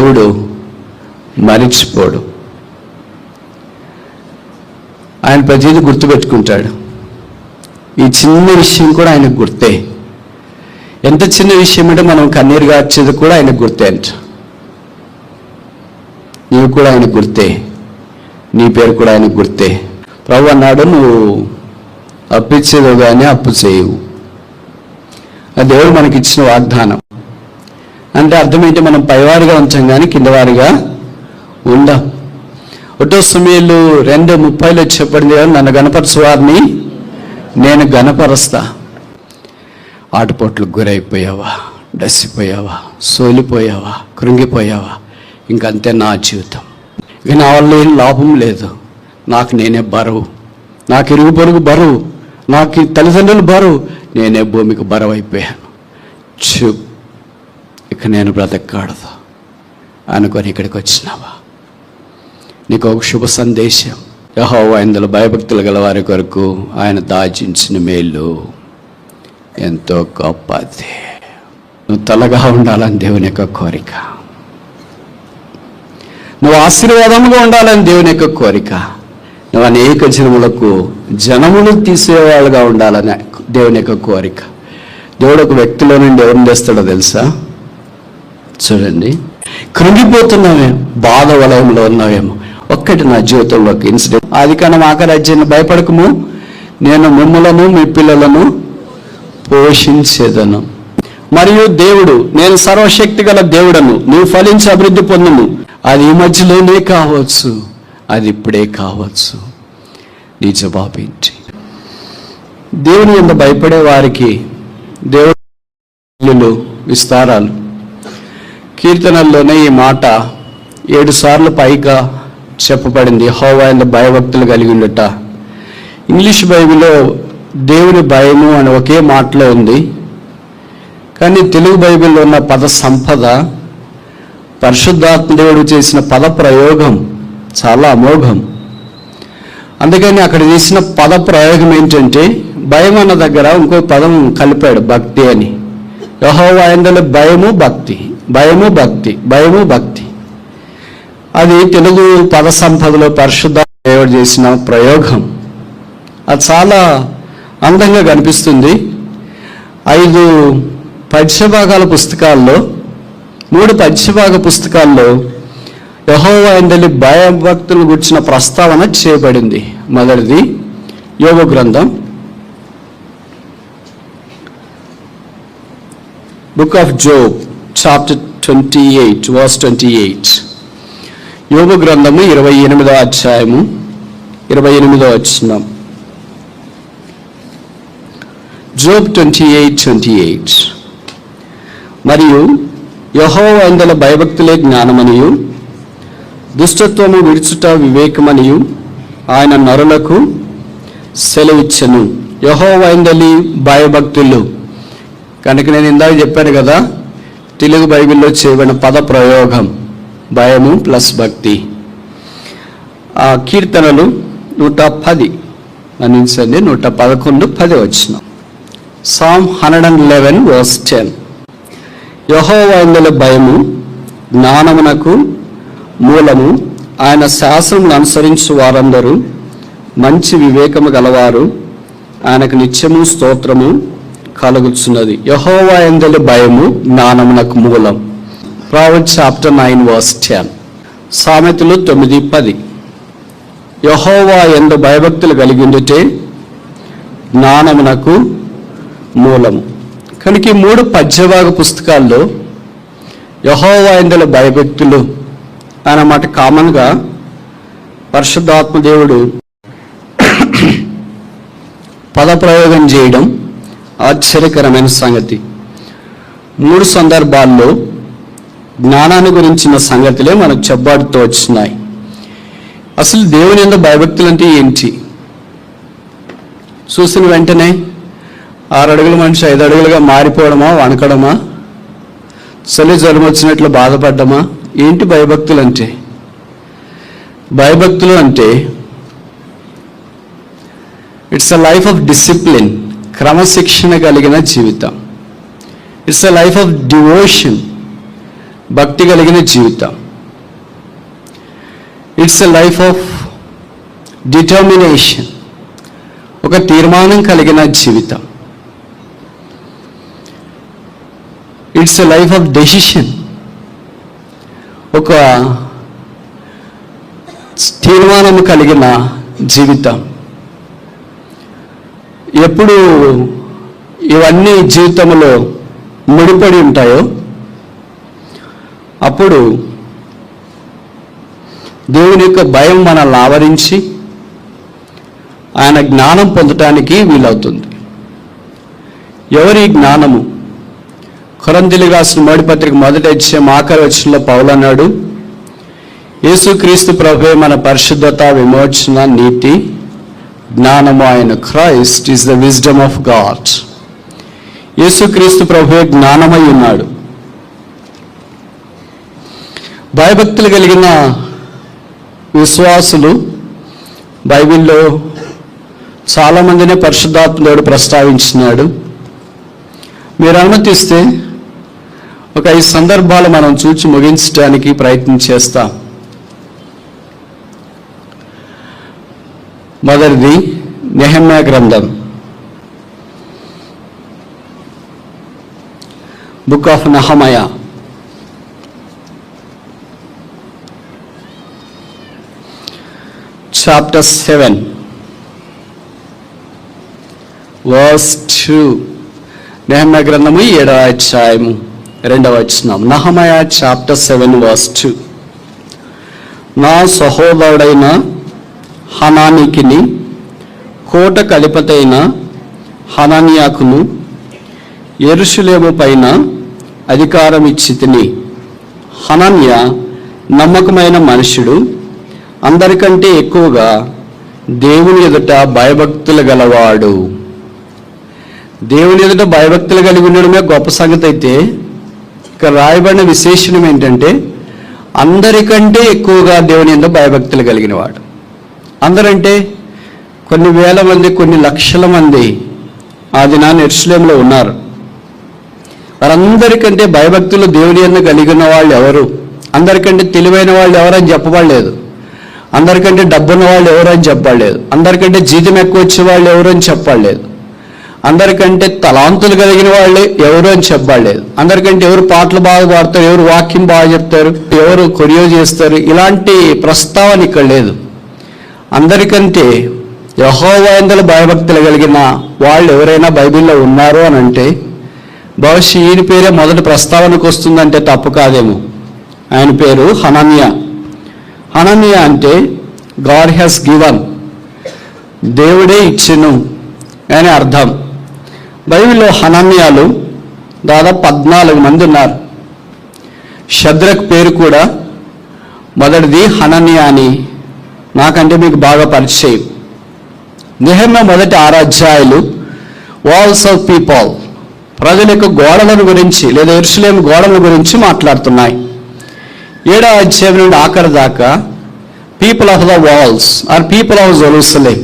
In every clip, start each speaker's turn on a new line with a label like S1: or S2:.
S1: దేవుడు మరిచిపోడు. ఆయన ప్రతిదీ గుర్తుపెట్టుకుంటాడు. ఈ చిన్న విషయం కూడా ఆయనకు గుర్తే. ఎంత చిన్న విషయం అంటే మనం కన్నీరు గార్చేది కూడా ఆయనకు గుర్తే అంట. నీవు కూడా ఆయనకు గుర్తే, నీ పేరు కూడా ఆయనకు గుర్తే. ప్రభు అన్నాడు, నువ్వు అప్పిచ్చేదో కానీ అప్పు చేయవు. ఆ దేవుడు మనకి ఇచ్చిన వాగ్దానం. అంటే అర్థమైతే మనం పైవారిగా ఉంచాం కానీ కిందవారిగా ఉండం. 1 సమూయేలు 2:30 చెప్పండి, నన్ను గణపరచు వారిని నేను గణపరుస్తా. ఆటుపోట్లకు గురైపోయావా, డసిపోయావా, సోలిపోయావా, కృంగిపోయావా, ఇంకంతే నా జీవితం, ఇక నా వల్ల ఏం లాభం లేదు, నాకు నేనే బరువు, నాకు ఇరుగు పొరుగు బరువు, నాకు తల్లిదండ్రులు బరువు, నేనే భూమికి బరువు అయిపోయాను, ఇక నేను బ్రతకూడదు అనుకొని ఇక్కడికి వచ్చినావా? నీకు ఒక శుభ సందేశం. యెహోవా యందు భయభక్తులు గల వారి కొరకు ఆయన దాచించిన మేలు ఎంతో గొప్పది. నువ్వు తలగా ఉండాలని దేవుని యొక్క కోరిక, నువ్వు ఆశీర్వాదముగా ఉండాలని దేవుని యొక్క కోరిక, నువ్వు అనేక జనములు తీసేవాళ్ళుగా ఉండాలని దేవుని యొక్క కోరిక. దేవుడు ఒక వ్యక్తిలో నుండి ఎవరిని తెస్తాడో తెలుసా? చూడండి, కృంగిపోతున్నావేమో, బాధ వలయంలో ఉన్నావేమో. ఒక్కటి నా జీవితంలోకి ఇన్సిడెంట్. ఆదికాండం ఆఖరి అధ్యాయం, భయపడకము, నేను మిమ్ములను మీ పిల్లలను పోషించేదను. మరియు దేవుడు, నేను సర్వశక్తి గల దేవుడను, నీవు ఫలించి అభివృద్ధి పొందుము. అది ఈ మధ్యలోనే కావచ్చు, అది ఇప్పుడే కావచ్చు. నీ జవాబేంటి? దేవుని యందు భయపడే వారికి దేవుడు విస్తారాలు. కీర్తనల్లోనే ఈ మాట 7 సార్లు పైగా చెప్పబడింది, యెహోవా యందు భయభక్తులు కలిగి ఉండట. ఇంగ్లీష్ బైబిల్లో దేవుని భయము అని ఒకే మాటలో ఉంది, కానీ తెలుగు బైబిల్లో ఉన్న పద సంపద, పరిశుద్ధాత్మ దేవుడు చేసిన పద ప్రయోగం చాలా అమోఘం. అందుకని అక్కడ చేసిన పద ప్రయోగం ఏంటంటే, భయం అన్న దగ్గర ఇంకో పదం కలిపాడు, భక్తి అని. యెహోవా యందు భయము భక్తి, భయము భక్తి, భయము భక్తి. అది తెలుగు పద సంపదలో పరిశుద్ధాత్మ దేవుడు చేసిన ప్రయోగం. అది చాలా అందంగా కనిపిస్తుంది. 5 పద్యభాగాల పుస్తకాల్లో, 3 పద్యభాగ పుస్తకాల్లో యెహోవా యందు భయభక్తులు గురించిన ప్రస్తావన చేయబడింది. మొదటిది యోబు గ్రంథం, book of Job, chapter 28 verse 28. యోబు గ్రంథము 28వ అధ్యాయము 28వ వచనం. జోబ్ 28:28. మరియు యెహోవా యందు భయభక్తులే జ్ఞానమనియు, దుష్టత్వము విడుచుట వివేకమనియు ఆయన నరులకు సెలవిచ్చెను. యెహోవా యందు భయభక్తులు కనుక నేను ఇందాక చెప్పాను కదా, తెలుగు బైబిల్లో చేయబడిన పద ప్రయోగం భయము ప్లస్ భక్తి. ఆ కీర్తనలు 110, మన్నించండి, 111, 10 వచనం. Psalm 111 verse 10. యెహోవా యందు భయము జ్ఞానమునకు మూలము, ఆయన శాసనములు అనుసరించు వారందరూ మంచి వివేకము గలవారు, ఆయనకు నిత్యము స్తోత్రము కలుగుచున్నది. యెహోవా యందు భయము జ్ఞానమునకు మూలం. Proverbs chapter 9 verse 10. సామెతలు 9:10. యెహోవా యందు భయభక్తులు కలిగి ఉండుటే జ్ఞానమునకు మూలము. కనుక ఈ 3 పద్యభాగ పుస్తకాల్లో యెహోవా యందు భయభక్తులు అన్నమాట కామన్గా పరిశుద్ధాత్మ దేవుడు పదప్రయోగం చేయడం ఆశ్చర్యకరమైన సంగతి. 3 సందర్భాల్లో జ్ఞానాన్ని గురించిన సంగతులే మనకు చెప్పబడుతూ వచ్చినాయి. అసలు దేవుని యందు భయభక్తులు అంటే ఏంటి? చూసిన వెంటనే 6 అడుగుల మనిషి 5 అడుగులుగా మారిపోవడమా, వణకడమా, చలి జ్వరం వచ్చినట్లు బాధపడ్డమా? ఏంటి భయభక్తులు అంటే? భయభక్తులు అంటే it's a life of discipline, క్రమశిక్షణ కలిగిన జీవితం. It's a life of devotion, భక్తి కలిగిన జీవితం. It's a life of determination, ఒక తీర్మానం కలిగిన జీవితం. It's a life of decision, ఒక తీర్మానం కలిగిన జీవితం. ఎప్పుడు ఇవన్నీ జీవితంలో ముడిపడి ఉంటాయో అప్పుడు దేవుని యొక్క భయం మనల్ని ఆవరించి ఆయన జ్ఞానం పొందటానికి వీలవుతుంది. ఎవరి జ్ఞానము? కొరింథీయులకు రాసిన మొదటి పత్రిక 1వ అధ్యాయం 8వ వచనంలో పౌలు అన్నాడు, యేసుక్రీస్తు ప్రభువే మన పరిశుద్ధత, విమోచన, నీతి, జ్ఞానము ఆయన. Christ is the wisdom of God. యేసుక్రీస్తు ప్రభువే జ్ఞానమై ఉన్నాడు. భయభక్తులు కలిగిన విశ్వాసులు బైబిల్లో చాలామందినే పరిశుద్ధాత్ముడు ప్రస్తావించినాడు. మీరు అనుమతిస్తే ఒక 5 సందర్భాలు మనం చూచి ముగించడానికి ప్రయత్నం చేస్తాం. మొదటిది నెహెమ్యా గ్రంథం, book of Nehemiah. Chapter 7 verse 2. Nehemiah గ్రంథము 7వ అధ్యాయము 2వ వచనం. Nehemiah chapter 7 verse 2. నా సహోదరుడైన హనానీకిని, కోట కళిపతైన హనన్యాకును యెరూషలేము పైన అధికారం ఇచ్చితిని. హనన్య నమ్మకమైన మనుషుడు, అందరికంటే ఎక్కువగా దేవుని ఎదుట భయభక్తులు గలవాడు. దేవుని ఎదుట భయభక్తులు కలిగి ఉండడమే గొప్ప సంగతి అయితే, ఇక్కడ రాయబడిన విశేషణం ఏంటంటే అందరికంటే ఎక్కువగా దేవుని ఎదుట భయభక్తులు కలిగిన వాడు. అందరంటే కొన్ని వేల మంది, కొన్ని లక్షల మంది ఆ దినాన్ని యెరూషలేములో ఉన్నారు. వారందరికంటే భయభక్తులు దేవుని యందు కలిగిన వాళ్ళు ఎవరు? అందరికంటే తెలివైన వాళ్ళు ఎవరని చెప్పబడలేదు. అందరికంటే డబ్బున్న వాళ్ళు ఎవరని చెప్పలేదు. అందరికంటే జీతం ఎక్కువ వచ్చే వాళ్ళు ఎవరని చెప్పలేదు. అందరికంటే తలాంతులు కలిగిన వాళ్ళు ఎవరు అని చెప్పలేదు. అందరికంటే ఎవరు పాటలు బాగా పాడతారు, ఎవరు వాక్యం బాగా చెప్తారు, ఎవరు కొరియో చేస్తారు, ఇలాంటి ప్రస్తావన ఇక్కడ లేదు. అందరికంటే యెహోవా యందు భయభక్తులు కలిగిన వాళ్ళు ఎవరైనా బైబిల్లో ఉన్నారు అని అంటే బహుశా ఈయన పేరే మొదటి ప్రస్తావనకు వస్తుందంటే తప్పు కాదేమో. ఆయన పేరు హనన్య. హనన్య అంటే గాడ్ హ్యాస్ గివన్, దేవుడే ఇచ్చెను అని అర్థం. బైబిల్లో హనన్యాలు దాదాపు 14 మంది ఉన్నారు. షద్రక్ పేరు కూడా మొదటిది హనన్య అని నాకంటే మీకు బాగా పరిచయం. నెహెమ్యా మొదటి 6 అధ్యాయాలు వాల్స్ ఆఫ్ పీపుల్, ప్రజల యొక్క గోడలను గురించి లేదా యెరూషలేము గోడల గురించి మాట్లాడుతున్నాయి. 7వ అధ్యాయం నుండి ఆఖరి దాకా people of the walls are people of Jerusalem,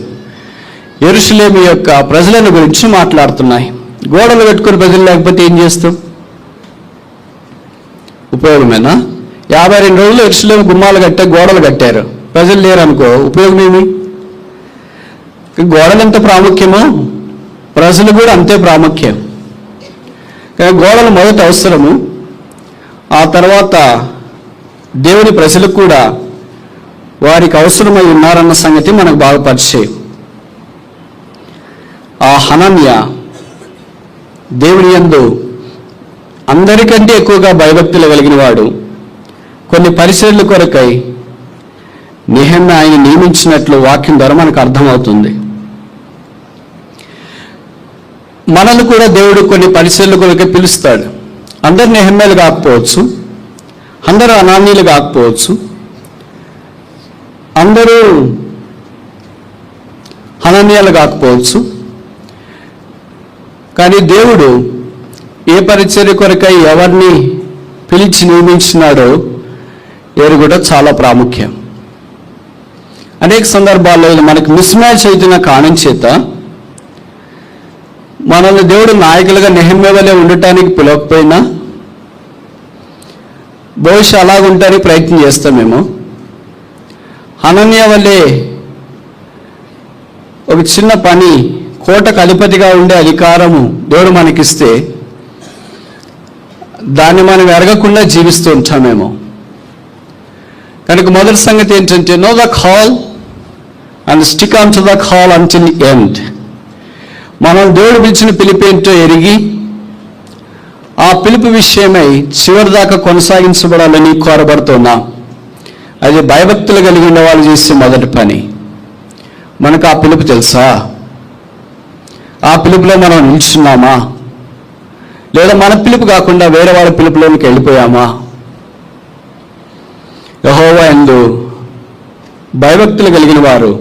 S1: యెరూషలేము యొక్క ప్రజలను గురించి మాట్లాడుతున్నాయి. గోడలు పెట్టుకుని ప్రజలు లేకపోతే ఏం చేస్తాం? ఉపయోగమేనా? 52 రోజులు యెరూషలేము గుమ్మాలు కట్టారు, గోడలు కట్టారు, ప్రజలు లేరు అనుకో, ఉపయోగం ఏమి? గోడలు ఎంత ప్రాముఖ్యమో ప్రజలు కూడా అంతే ప్రాముఖ్యం. కానీ గోడలు మొదట అవసరము, ఆ తర్వాత దేవుని ప్రజలకు కూడా వారికి అవసరమై ఉన్నారన్న సంగతి మనకు బాగా పరిచయం. ఆ హనన్య దేవుని యందు అందరికంటే ఎక్కువగా భయభక్తులు కలిగిన వాడు. కొన్ని పరిచర్యల కొరకై నెహెమ్యా ఆయన నియమించినట్లు వాక్యం ద్వారా మనకు అర్థమవుతుంది. మనల్ని కూడా దేవుడు కొన్ని పరిచర్యల కొరకై పిలుస్తాడు. అందరు నెహెమ్యాలు కాకపోవచ్చు, అందరూ హనానీయులు కాకపోవచ్చు, అందరూ హనన్యాలు కాకపోవచ్చు. కానీ దేవుడు ఏ పరిచర్య కొరకై ఎవరిని పిలిచి నియమించినాడో ఎరుగుట చాలా ప్రాముఖ్యం. అనేక సందర్భాల్లో ఇది మనకు మిస్ మ్యాచ్ అవుతున్న కారణం చేత మనల్ని దేవుడు నాయకులుగా నెహెమ్యా వలె ఉండటానికి పిలవకపోయినా బహుశా అలాగుంటానికి ప్రయత్నం చేస్తామేమో. హనన్యా వల్లే ఒక చిన్న పని, కోటకు అధిపతిగా ఉండే అధికారము దేవుడు మనకిస్తే దాన్ని మనం ఎరగకుండా జీవిస్తూ ఉంటామేమో. కనుక మొదటి సంగతి ఏంటంటే, know the call and stick on to the call until the end. మనం దేవుడు పిలిచిన పిలుపేంటో ఎరిగి ఆ పిలుపు విషయమై చివరి దాకా కొనసాగించబడాలని కోరబడుతున్నాం. అది భయభక్తులు కలిగి ఉన్న వాళ్ళు చేసే మొదటి పని. మనకు ఆ పిలుపు తెలుసా? ఆ పిలుపులో మనం నిల్చున్నామా? లేదా మన పిలుపు కాకుండా వేరే వాళ్ళ పిలుపులోనికి వెళ్ళిపోయామా? యెహోవా యందు భయభక్తులు కలిగిన వారు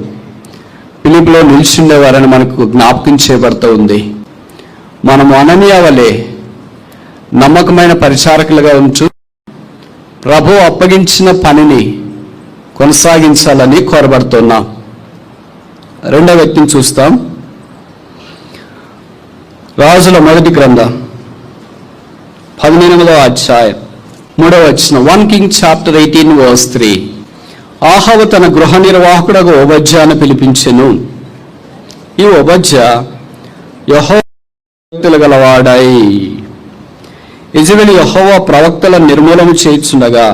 S1: పిలుపులో నిల్చుండేవారని మనకు జ్ఞాపకం చేయబడుతూ ఉంది. మనము అననీయ వలె నమ్మకమైన పరిచారకులుగా ఉంటూ ప్రభువు అప్పగించిన పనిని కొనసాగించాలని కోరబడుతున్నాం. రెండవ వ్యక్తిని చూస్తాం. రాజుల మొదటి గ్రంథం 18వ అధ్యాయం 3వ వచనం. 1 Kings chapter 18 verse 3. ఆహాబు తన గృహ నిర్వాహకుడగు ఓబద్యాను పిలిపించెను. ఈ ఓబద్యా యెహోవా గలవాడై యెజెబెలు యెహోవా ప్రవక్తలను నిర్మూలన చేయుచుండగా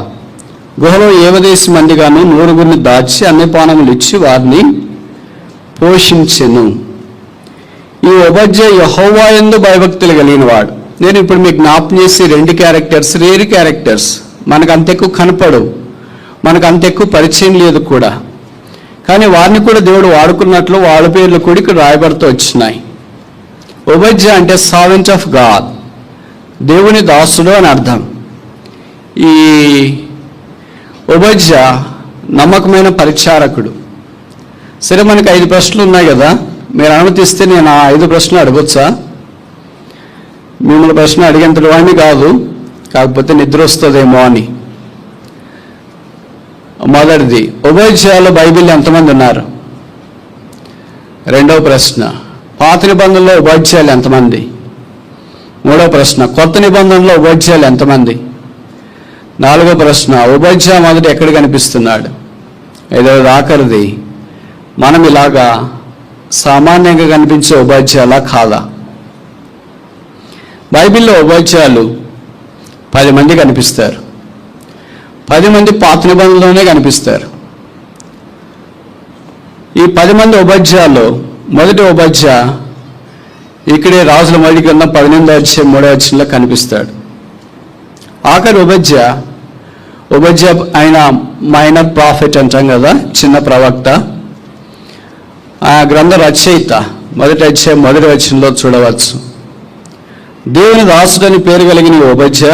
S1: గుహలో 70 మందిగాను 100 దాచి అన్నపానములు ఇచ్చి వారిని పోషించెను. ఈ ఓబద్యా యెహోవా యందు భయభక్తులు కలిగిన వాడు. నేను ఇప్పుడు మీకు జ్ఞాపకం చేసి 2 క్యారెక్టర్స్, రేర్ క్యారెక్టర్స్, మనకు అంత ఎక్కువ కనపడవు, మనకు అంత ఎక్కువ పరిచయం లేదు కూడా, కానీ వారిని కూడా దేవుడు వాడుకున్నట్లు వాళ్ళ పేర్లు కూడా ఇక్కడ రాయబడుతూ వచ్చినాయి. ఓబద్యా అంటే సర్వెంట్ ఆఫ్ గాడ్, దేవుని దాసుడు అని అర్థం. ఈ ఓబద్యా నమ్మకమైన పరిచారకుడు. సరే, మనకి 5 ప్రశ్నలు ఉన్నాయి కదా, మీరు అనుమతిస్తే నేను ఆ 5 ప్రశ్నలు అడగొచ్చా? మిమ్మల్ని ప్రశ్న అడిగేంతటి వాడిని కాదు, కాకపోతే నిద్ర వస్తుందేమో అని. మొదటిది, ఓబద్యాలో బైబిల్ ఎంతమంది ఉన్నారు? రెండవ ప్రశ్న, పాత నిబంధనలో ఓబద్యాలు ఎంతమంది? మూడవ ప్రశ్న, కొత్త నిబంధనలో ఓబద్యాలు ఎంతమంది? నాలుగవ ప్రశ్న, ఓబద్యా మొదట ఎక్కడ కనిపిస్తున్నాడు? ఐదవది ఆఖరిది, మనం ఇలాగా సామాన్యంగా కనిపించే ఓబద్యాలా కాదా? బైబిల్లో ఓబద్యాలు 10 మంది కనిపిస్తారు. 10 మంది పాత నిబంధనలోనే కనిపిస్తారు. ఈ 10 మంది ఓబద్యాల్లో మొదటి ఓబద్యా ఇక్కడే రాజుల మొదటి గ్రంథం 18వ అధ్యాయం 3వ వచనంలో కనిపిస్తాడు. ఆఖరి ఓబద్యా ఆయన మైనర్ ప్రాఫిట్ అంటాం కదా, చిన్న ప్రవక్త. ఆ గ్రంథ రచయిత మొదటి అధ్యాయం 1వ వచనంలో చూడవచ్చు. దేవుని దాసుడని పేరు కలిగిన ఓబద్యా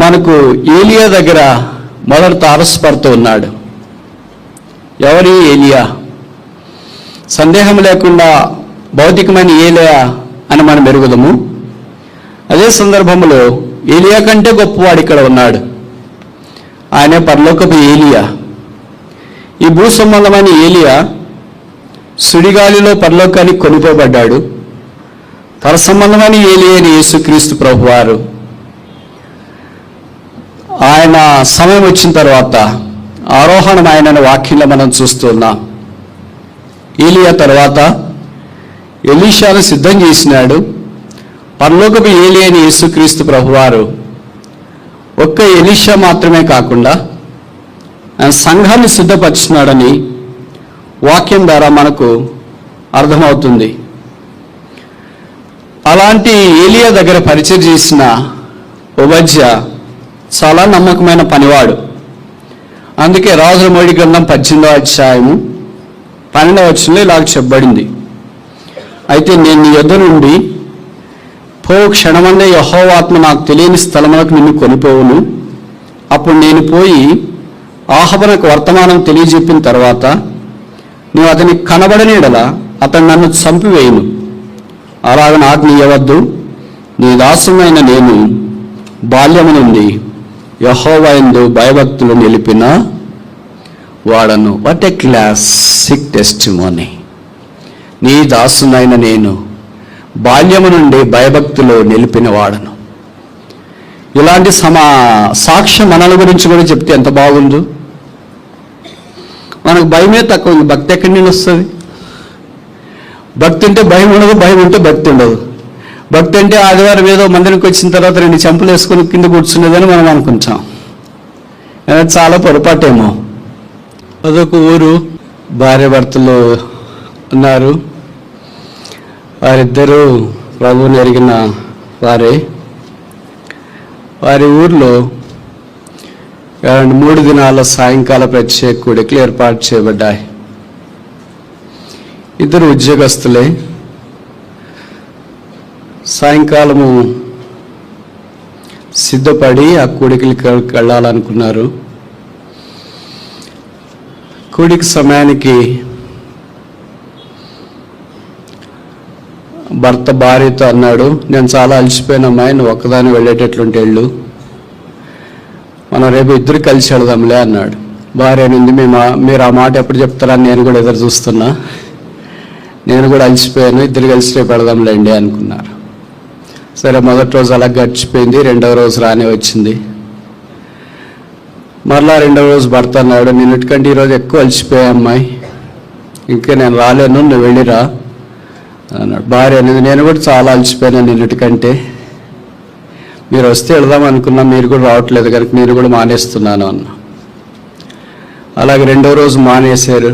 S1: మనకు ఏలియా దగ్గర మొదట తారసపడుతూ ఉన్నాడు. ఎవరి ఏలియా? సందేహం లేకుండా భౌతికమైన ఏలియా అని మనం ఎరుగుదము. అదే సందర్భంలో ఏలియా కంటే గొప్పవాడు ఇక్కడ ఉన్నాడు. ఆయనే పరలోకపు ఏలియా. ఈ భూ సంబంధమైన ఏలియా సుడిగాలిలో పరలోకానికి కొనిపోబడ్డాడు. తన సంబంధమైన ఏలియా యేసుక్రీస్తు ప్రభువారు ఆయన సమయం వచ్చిన తర్వాత ఆరోహణం ఆయన వాక్యంలో మనం చూస్తున్నాం. ఏలియా తర్వాత ఎలీషాను సిద్ధం చేసినాడు. పరలోకపు ఏలియా యేసుక్రీస్తు ప్రభువారు ఒక్క ఎలీషా మాత్రమే కాకుండా ఆయన సంఘాన్ని సిద్ధపరిచినాడని వాక్యం ద్వారా మనకు అర్థమవుతుంది. అలాంటి ఏలియా దగ్గర పరిచయం చేసిన ఓబద్యా చాలా నమ్మకమైన పనివాడు. అందుకే రాజుల మొదటి గ్రంథం 18వ అధ్యాయము 12వ వచనంలో ఇలాగ చెప్పబడింది. అయితే నేను నీ యొద్ద నుండి క్షణమందే యెహోవా ఆత్మ నాకు తెలియని స్థలములకు నిన్ను కొనిపోవును. అప్పుడు నేను పోయి ఆహాబునకు వర్తమానం తెలియజెప్పిన తర్వాత నువ్వు అతనికి కనబడని యెడల అతను నన్ను చంపివేయును. అలాగ నాకు నీయవద్దు. నీ దాసుమైన నేను బాల్యము నుండి యెహోవా యందు భయభక్తులు నిలిపిన వాడను. What a classic testimony. నీ దాసునైన నేను బాల్యము నుండి భయభక్తులు నిలిపిన వాడను. ఇలాంటి సాక్ష్యం మనల గురించి కూడా చెప్తే ఎంత బాగుందో. మనకు భయమే తక్కువ ఉంది, భక్తి ఎక్కడి నుండి వస్తుంది? భక్తి ఉంటే భయం ఉండదు, భయం ఉంటే భక్తి ఉండదు. భక్తి అంటే ఆదివారం ఏదో మందిరికి వచ్చిన తర్వాత 2 చెంపలు వేసుకొని కింద కూర్చునేదని మనం అనుకుంటాం. చాలా పొరపాటేమో. అదొక ఊరు, భార్య భర్తలు ఉన్నారు. వారిద్దరూ ప్రభువుని ఎరిగిన వారే. వారి ఊర్లో 3 దినాల సాయంకాల ప్రత్యేక కూడికలు ఏర్పాటు చేయబడ్డాయి. ఇద్దరు ఉద్యోగస్తులే. సాయంకాలము సిద్ధపడి ఆ కూడికలకి వెళ్ళాలనుకున్నారు. కూడిక సమయానికి భర్త భార్యతో అన్నాడు, నేను చాలా అలసిపోయినమ్మాయి, నువ్వు ఒక్కదాన్ని వెళ్ళేటట్లుంటే వెళ్ళు, మనం రేపు ఇద్దరు కలిసి వెళదాంలే అన్నాడు. భార్య అనింది, మీరు ఆ మాట ఎప్పుడు చెప్తారని నేను కూడా ఎదురు చూస్తున్నా, నేను కూడా అలసిపోయాను, ఇద్దరు కలిసి రేపు వెళదాంలేండి అనుకున్నారు. సరే, మొదటి రోజు అలా గడిచిపోయింది. 2వ రోజు రానే వచ్చింది. మరలా 2వ రోజు భర్త అన్నాడు, నిన్నటికంటే ఈరోజు ఎక్కువ అలసిపోయా అమ్మాయి, ఇంకా నేను రాలేను, నువ్వు వెళ్ళిరా అన్నాడు. భార్య అనేది, నేను కూడా చాలా అలసిపోయాను నిన్నటికంటే, మీరు వస్తే వెళదాం అనుకున్నా, మీరు కూడా రావట్లేదు కనుక నేను కూడా మానేస్తున్నాను అన్న. అలాగే 2వ రోజు మానేశారు.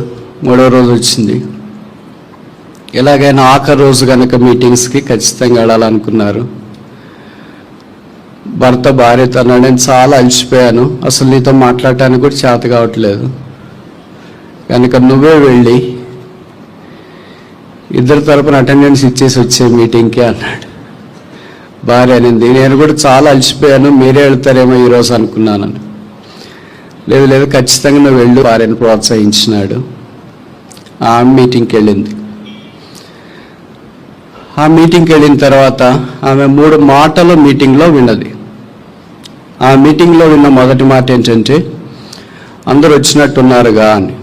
S1: 3వ రోజు వచ్చింది. ఎలాగైనా ఆఖరి రోజు కనుక మీటింగ్స్కి ఖచ్చితంగా వెళ్ళాలనుకున్నారు. భర్త భార్యతో అన్నాడు, నేను చాలా అలసిపోయాను, అసలు నీతో మాట్లాడటానికి కూడా చేత కావట్లేదు, కనుక నువ్వే వెళ్ళి ఇద్దరు తరపున అటెండెన్స్ ఇచ్చేసి వచ్చే మీటింగ్కి అన్నాడు. భార్య అనింది, నేను కూడా చాలా అలసిపోయాను, మీరే వెళ్తారేమో ఈరోజు అనుకున్నానని. లేదు లేదు, ఖచ్చితంగా నువ్వు వెళ్ళు, భార్యను ప్రోత్సహించినాడు. ఆ మీటింగ్కి వెళ్ళింది. ఆ మీటింగ్కి వెళ్ళిన తర్వాత ఆమె 3 మాటలు మీటింగ్లో విన్నది. ఆ మీటింగ్లో విన్న మొదటి మాట ఏంటంటే, అందరూ వచ్చినట్టున్నారుగా అని.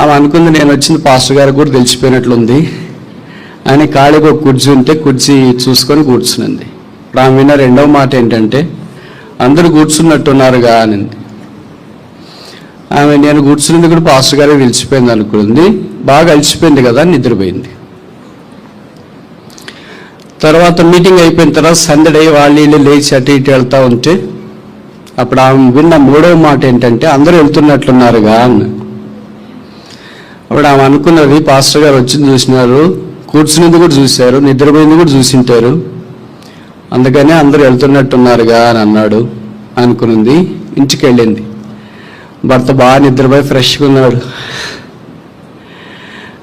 S1: ఆమె అనుకుంది, నేను వచ్చింది పాస్టర్ గారికి కూడా తెలిసిపోయినట్లుంది అని. ఖాళీగా ఒక కుర్చీ ఉంటే కుర్చీ చూసుకొని కూర్చునింది. ఇప్పుడు ఆమె విన్న 2వ మాట ఏంటంటే, అందరూ కూర్చున్నట్టున్నారుగా అనింది. ఆమె నేను కూర్చున్నది కూడా పాస్టర్ గారికి తెలిసిపోయింది అనుకుంది. బాగా అలసిపోయింది కదా, నిద్రపోయింది. తర్వాత మీటింగ్ అయిపోయిన తర్వాత సందడి వాళ్ళు లేచి అటు ఇటు వెళ్తూ ఉంటే అప్పుడు ఆమె విన్న 3వ మాట ఏంటంటే, అందరూ వెళ్తున్నట్లున్నారుగా అన్న. అప్పుడు ఆమె అనుకున్నది, పాస్టర్ గారు వచ్చింది చూసినారు, కూర్చునేది కూడా చూశారు, నిద్రపోయింది కూడా చూసింటారు, అందుకనే అందరూ వెళ్తున్నట్టున్నారుగా అని అన్నాడు అనుకున్నది. ఇంటికి వెళ్ళింది. భర్త బాగా నిద్రపోయి ఫ్రెష్గా ఉన్నాడు.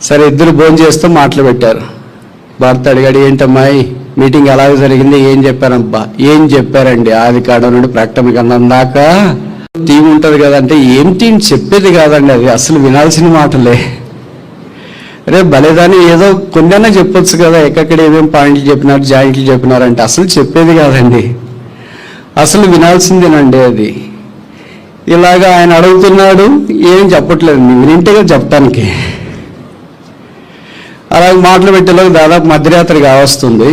S1: సరే, ఇద్దరు భోజనం చేస్తూ మాటలు పెట్టారు. భర్త అడిగాడు, ఏంటమ్మాయి మీటింగ్ ఎలా జరిగింది, ఏం చెప్పారబ్బా? ఏం చెప్పారండి, ఆది కాండం నుండి ప్రకటన కన్నా దాకా థీమ్ ఉంటుంది కదంటే, ఏం థీమ్ చెప్పేది కాదండి, అది అసలు వినాల్సిన మాటలే. రేపు భలేదాన్ని ఏదో కొన్నైనా చెప్పొచ్చు కదా, ఎక్కడెక్కడ ఏమేమి పాయింట్లు చెప్పినారు, జాయింట్లు చెప్పినారంటే అసలు చెప్పేది కాదండి, అసలు వినాల్సిందేనండి అది. ఇలాగా ఆయన అడుగుతున్నాడు, ఏం చెప్పట్లేదు, వినింటేగా చెప్తానికి. అలాగే మాటలు పెట్టేలోకి దాదాపు మధ్యరాత్రి కావస్తుంది.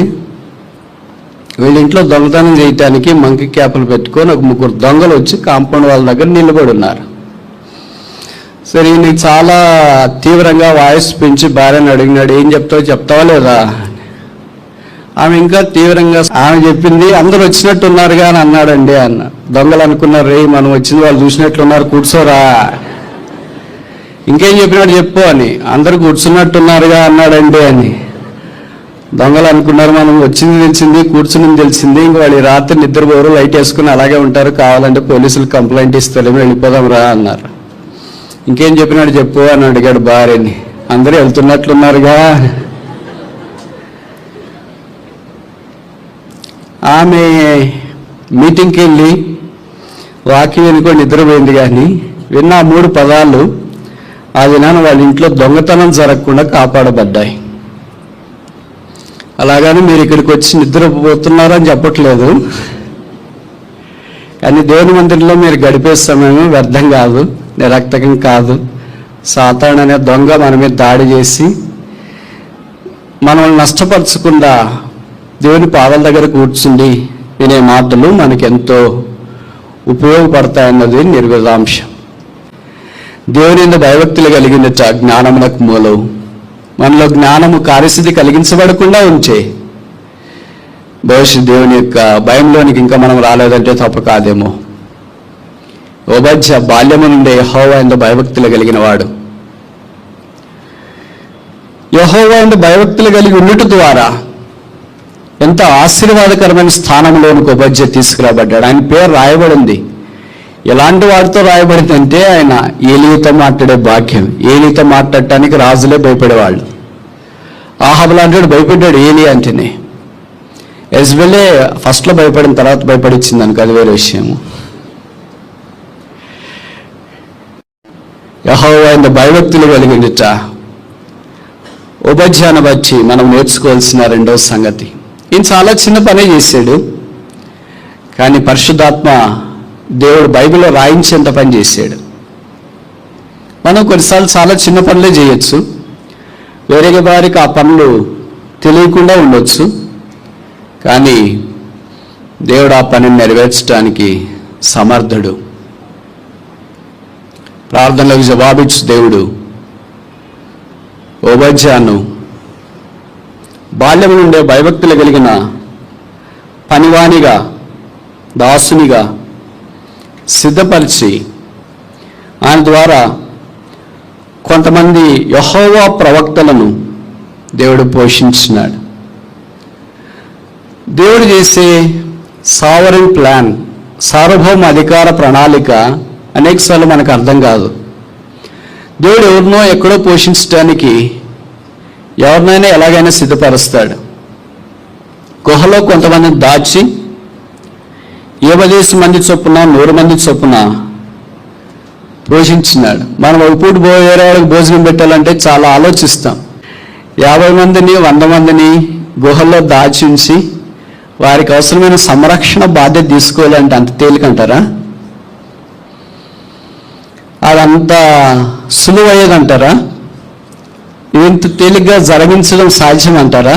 S1: వీళ్ళ ఇంట్లో దొంగతనం చేయటానికి మంకీ క్యాపులు పెట్టుకొని ఒక 3 దొంగలు వచ్చి కాంపౌండ్ వాళ్ళ దగ్గర నిలబడి ఉన్నారు. సరే, నీకు చాలా తీవ్రంగా వాయిస్ పెంచి భార్యను అడిగినాడు, ఏం చెప్తావా లేదా? ఆమె ఇంకా తీవ్రంగా ఆమె చెప్పింది, అందరూ వచ్చినట్టున్నారుగా అని అన్నాడండి అన్న. దొంగలు అనుకున్నారు, రే మనం వచ్చింది వాళ్ళు చూసినట్లున్నారు, కూర్చోరా. ఇంకేం చెప్పినాడు చెప్పు అని. అందరూ కూర్చున్నట్టున్నారుగా అన్నాడండి అని. దొంగలు అనుకున్నారు, మనం వచ్చింది తెలిసింది, కూర్చుని తెలిసింది, ఇంక వాళ్ళు రాత్రి నిద్రపోరు, లైట్ వేసుకుని అలాగే ఉంటారు, కావాలంటే పోలీసులు కంప్లైంట్ ఇస్తారేమో, వెళ్ళిపోదాం రా అన్నారు. ఇంకేం చెప్పినాడు చెప్పు అని అడిగాడు భార్యని. అందరూ వెళ్తున్నట్లున్నారుగా. ఆమె మీటింగ్కి వెళ్ళి వాక్యం వినుకొని నిద్రపోయింది, కానీ విన్న 3 పదాలు ఆ దినాన వాళ్ళ ఇంట్లో దొంగతనం జరగకుండా కాపాడబడ్డాయి. అలాగని మీరు ఇక్కడికి వచ్చి నిద్రపోతున్నారని చెప్పట్లేదు, కానీ దేవుని మందిరంలో మీరు గడిపే సమయం వ్యర్థం కాదు, నిరర్థకం కాదు. సాతాను అనే దొంగ మన మీద దాడి చేసి మనల్ని నష్టపరచకుండా దేవుని పాదాల దగ్గర కూర్చుండి వినే మాటలు మనకెంతో ఉపయోగపడతాయన్నది నిర్విధాంశం. దేవుని యందు భయభక్తులు కలిగినట్ట జ్ఞానమునకు మూలం. మనలో జ్ఞానము కార్యసిద్ధి కలిగించబడకుండా ఉంచే భవిష్యత్ దేవుని యొక్క భయంలోనికి ఇంకా మనం రాలేదంటే తప్ప కాదేమో. ఓబద్య బాల్యము నుండే యెహోవా యందు భయభక్తులు కలిగిన వాడు. యెహోవా యందు భయభక్తులు కలిగి ఉండటం ద్వారా ఎంత ఆశీర్వాదకరమైన స్థానంలోనికి ఓబద్య తీసుకురాబడ్డాడు. ఆయన పేరు రాయబడింది. ఎలాంటి వాడితో రాయబడిందంటే ఆయన ఏలీతో మాట్లాడే భాగ్యం. ఏలీతో మాట్లాడటానికి రాజులే భయపడేవాళ్ళు. ఆహాబు లాంటి భయపడ్డాడు ఏలీ అంటేనే. యెజబెలే ఫస్ట్లో భయపడిన తర్వాత భయపడిచ్చింది అనుకో, అది వేరే విషయము. యెహోవా యందు భయభక్తులు కలిగిందిట ఓబద్యాను బట్టి మనం నేర్చుకోవాల్సిన రెండవ సంగతి. ఈయన చాలా చిన్న పనే చేశాడు, కానీ పరిశుద్ధాత్మ దేవుడు బైబిల్లో రాయించేంత పని చేశాడు. మనం కొన్నిసార్లు చాలా చిన్న పనులే చేయొచ్చు, వేరే వారికి ఆ పనులు తెలియకుండా ఉండొచ్చు, కానీ దేవుడు ఆ పనిని నెరవేర్చడానికి సమర్థుడు. ప్రార్థనలకు జవాబిచ్చు దేవుడు ఓబద్యాను బాల్యం నుండే భయభక్తులు కలిగిన పనివానిగా, దాసునిగా సిద్ధపరిచి ఆయన ద్వారా కొంతమంది యెహోవా ప్రవక్తలను దేవుడు పోషించినాడు. దేవుడు చేసే సావరిన్ ప్లాన్, సార్వభౌమ అధికార ప్రణాళిక అనేకసార్లు మనకు అర్థం కాదు. దేవుడు ఎవరినో ఎక్కడో పోషించడానికి ఎవరినైనా ఎలాగైనా సిద్ధపరుస్తాడు. గుహలో కొంతమందిని దాచి 50 మంది చొప్పున 100 మంది చొప్పున పోషించినాడు. మనం ఒక పూట వేరే వాళ్ళకి భోజనం పెట్టాలంటే చాలా ఆలోచిస్తాం. 50 మందిని 100 మందిని గుహల్లో దాచి ఉంచి వారికి అవసరమైన సంరక్షణ బాధ్యత తీసుకోవాలంటే అంత తేలికంటారా? అదంతా సులువయ్యేదంటారా? ఇంత తేలిగ్గా జరిగించడం సాధ్యం అంటారా?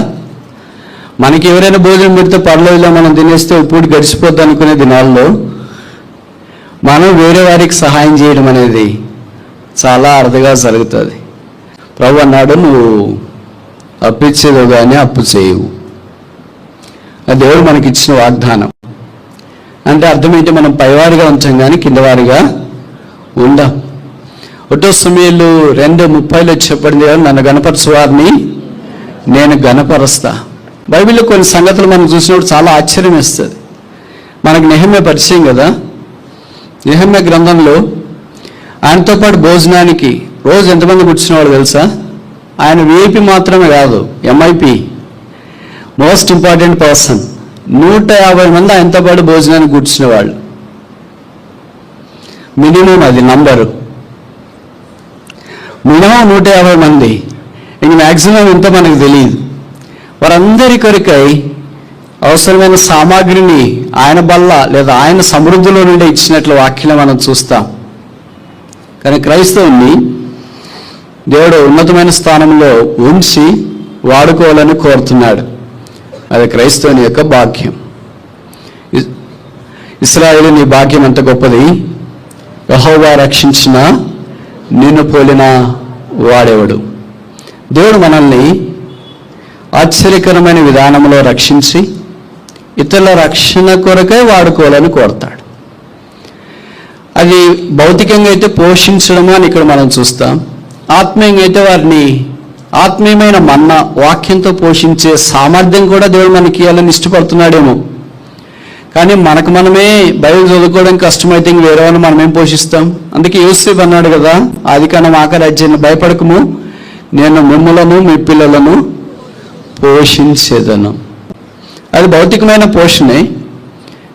S1: మనకి ఎవరైనా భోజనం పెడితే పర్లేదులో మనం తినేస్తే ఇప్పుడు గడిచిపోద్ది అనుకునే దినాల్లో మనం వేరే వారికి సహాయం చేయడం అనేది చాలా అరుదుగా జరుగుతుంది. ప్రభు అన్నాడు, నువ్వు అప్పిచ్చేదో కానీ అప్పు చేయవు. అది దేవుడు మనకి ఇచ్చిన వాగ్దానం. అంటే అర్థం ఏంటి? మనం పైవారిగా ఉంచాం కానీ కిందవారిగా ఉండం. 1 సమూయేలు 2:30 చెప్పబడింది, నన్ను గణపరచు వారిని నేను గణపరుస్తా. బైబిల్లో కొన్ని సంగతులు మనం చూసినప్పుడు చాలా ఆశ్చర్యం వేస్తుంది. మనకు నెహెమ్యా పరిచయం కదా. నెహెమ్యా గ్రంథంలో ఆయనతో పాటు భోజనానికి రోజు ఎంతమంది కూర్చునేవాడు తెలుసా? ఆయన విఐపి మాత్రమే కాదు, ఎంఐపి, మోస్ట్ ఇంపార్టెంట్ పర్సన్. 150 మంది ఆయనతో పాటు భోజనానికి కూర్చునేవాళ్ళు. మినిమం అది నంబరు, మినిమం 150 మంది. ఇంక మ్యాక్సిమం ఎంతో మనకు తెలియదు. వారందరి కొరకై అవసరమైన సామాగ్రిని ఆయన బల్ల లేదా ఆయన సమృద్ధిలో నుండి ఇచ్చినట్లు వాక్యం మనం చూస్తాం. కానీ క్రైస్తవుని దేవుడు ఉన్నతమైన స్థానంలో ఉంచి వాడుకోవాలని కోరుతున్నాడు. అది క్రైస్తవుని యొక్క భాగ్యం. ఇశ్రాయేలు, నీ భాగ్యం ఎంత గొప్పది! యెహోవా రక్షించిన నిన్ను పోలిన వాడెవడు? దేవుడు మనల్ని ఆశ్చర్యకరమైన విధానంలో రక్షించి ఇతరుల రక్షణ కొరకై వాడుకోవాలని కోరుతాడు. అది భౌతికంగా అయితే పోషించడము అని ఇక్కడ మనం చూస్తాం. ఆత్మీయంగా అయితే వారిని ఆత్మీయమైన మన్న వాక్యంతో పోషించే సామర్థ్యం కూడా దేవుడు మనకి ఇవ్వాలని ఇష్టపడుతున్నాడేమో. కానీ మనకు మనమే బైబిల్ చదువుకోవడం కష్టమైతే ఇంక వేరే వాళ్ళని మనమేం పోషిస్తాం? అందుకే యోసేపు అన్నాడు కదా, ఆదికాండం ఆఖరి అధ్యాయం, భయపడకము, నేను మిమ్ములను మీ పిల్లలను పోషించేదను. అది భౌతికమైన పోషణే.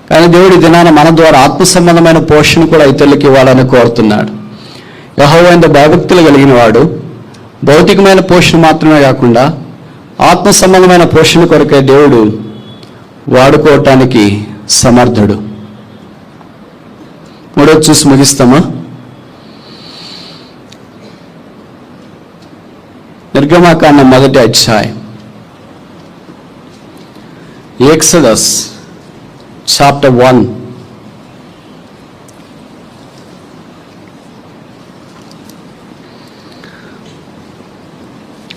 S1: కానీ దేవుడి దినాన మన ద్వారా ఆత్మ సంబంధమైన పోషణ కూడా ఇతరులకు ఇవ్వాలని కోరుతున్నాడు. యెహోవా యందు భయభక్తులు కలిగిన వాడు భౌతికమైన పోషణ మాత్రమే కాకుండా ఆత్మ సంబంధమైన పోషణ కొరకే దేవుడు వాడుకోవటానికి సమర్థుడు. 3వ చూసి ముగిస్తామా? నిర్గమకాండం 1వ అధ్యాయం, exodus chapter 1.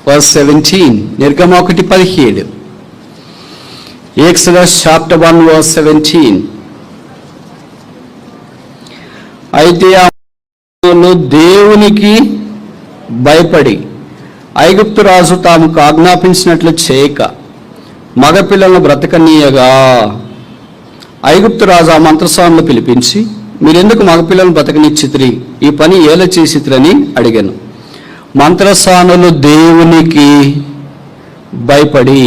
S1: Verse 17. నిర్గమ 1:17. Exodus chapter 1 verse 17. అయితే ఆ దేవునికి భయపడి ఐగుప్తు రాజు తాముకు ఆజ్ఞాపించినట్లు చేయక మగపిల్లలను బ్రతకనీయగా ఐగుప్తు రాజు ఆ మంత్రసానులు పిలిపించి, మీరెందుకు మగపిల్లలను బ్రతకనిచ్చితిరి? ఈ పని ఏల చేసితిరని అడిగాను. మంత్రసానులు దేవునికి భయపడి.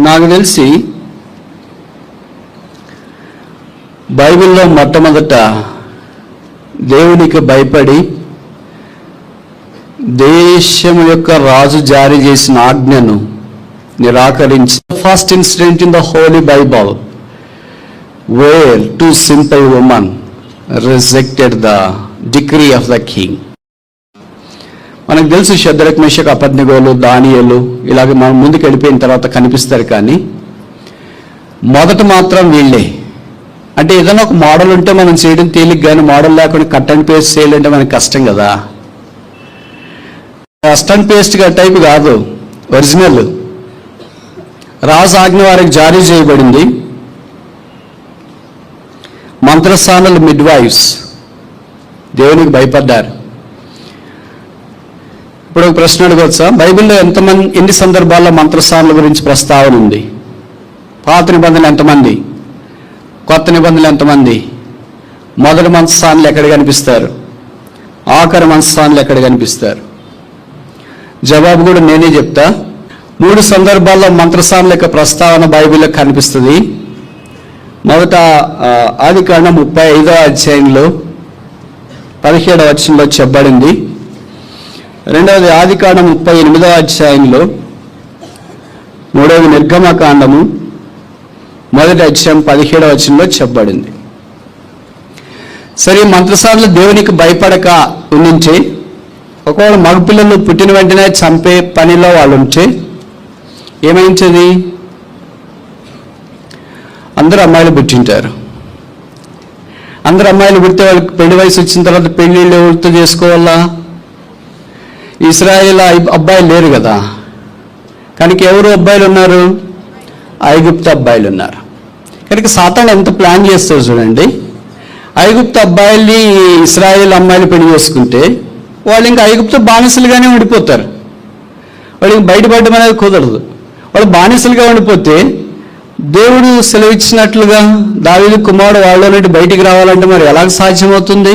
S1: నాకు తెలిసి బైబిల్లో మొట్టమొదట దేవునికి భయపడి దేశం యొక్క రాజు జారీ చేసిన ఆజ్ఞను నిరాకరించి, first incident in the Holy Bible where 2 simple women rejected the decree of the king. మనకు తెలుసు షద్రక్ మేషక్ అబేద్నెగోలు, దానియేలు ఇలాగ మనం ముందుకు వెళ్ళిపోయిన తర్వాత కనిపిస్తారు. కానీ మొదట మాత్రం వీళ్ళే. అంటే ఏదైనా ఒక మోడల్ ఉంటే మనం చేయడం తేలిక, కానీ మోడల్ లేకుండా కట్ అండ్ పేస్ట్ చేయాలంటే మనకి కష్టం కదా. కట్ అండ్ పేస్ట్ టైప్ కాదు, ఒరిజినల్ రాజు ఆజ్ఞ వారికి జారీ చేయబడింది. మంత్రసానులు మిడ్వైఫ్స్ దేవునికి భయపడ్డారు. ఇప్పుడు ఒక ప్రశ్న అడగవచ్చా? బైబిల్లో ఎన్ని సందర్భాల్లో మంత్రసానుల గురించి ప్రస్తావన ఉంది? పాత నిబంధనలు ఎంతమంది? కొత్త నిబంధనలు ఎంతమంది? మొదటి మంత్రసానులు ఎక్కడ కనిపిస్తారు? ఆఖరి మంత్రసానులు ఎక్కడ కనిపిస్తారు? జవాబు కూడా నేనే చెప్తా. 3 సందర్భాల్లో మంత్రసానుల యొక్క ప్రస్తావన బైబిల్లో కనిపిస్తుంది. మొదట ఆదికాండం 35వ అధ్యాయంలో 17వ వచనంలో చెప్పబడింది. రెండవది ఆదికాండం 38వ అధ్యాయంలో, మూడవది నిర్గమకాండము 1వ అధ్యాయం 17వ వచనంలో చెప్పబడింది. సరే, మంత్రసానులు దేవునికి భయపడక ఉండించి ఒకవేళ మగపిల్లలు పుట్టిన వెంటనే చంపే పనిలో వాళ్ళు ఉంటే ఏమైంది? అందరూ అమ్మాయిలు పుట్టింటారు. అందరు అమ్మాయిలు పుడితే వాళ్ళకి పెళ్లి వయసు వచ్చిన తర్వాత పెళ్ళిళ్ళు ఎవరితో చేసుకోవాలా? ఇశ్రాయేల్ అబ్బాయిలు లేరు కదా, కనుక ఎవరు అబ్బాయిలు ఉన్నారు? ఐగుప్తు అబ్బాయిలు ఉన్నారు. కనుక సాతాను ఎంత ప్లాన్ చేస్తారు చూడండి. ఐగుప్తు అబ్బాయిల్ని ఇశ్రాయేల్ అమ్మాయిలు పెళ్లి చేసుకుంటే వాళ్ళు ఇంకా ఐగుప్తు బానిసలుగానే ఉండిపోతారు. వాళ్ళకి బయటపడడం అనేది కుదరదు. వాళ్ళు బానిసలుగా ఉండిపోతే దేవుడు సెలవిచ్చినట్లుగా దావీదు కుమారుడు వాళ్ళ బయటికి రావాలంటే మరి ఎలా సాధ్యమవుతుంది?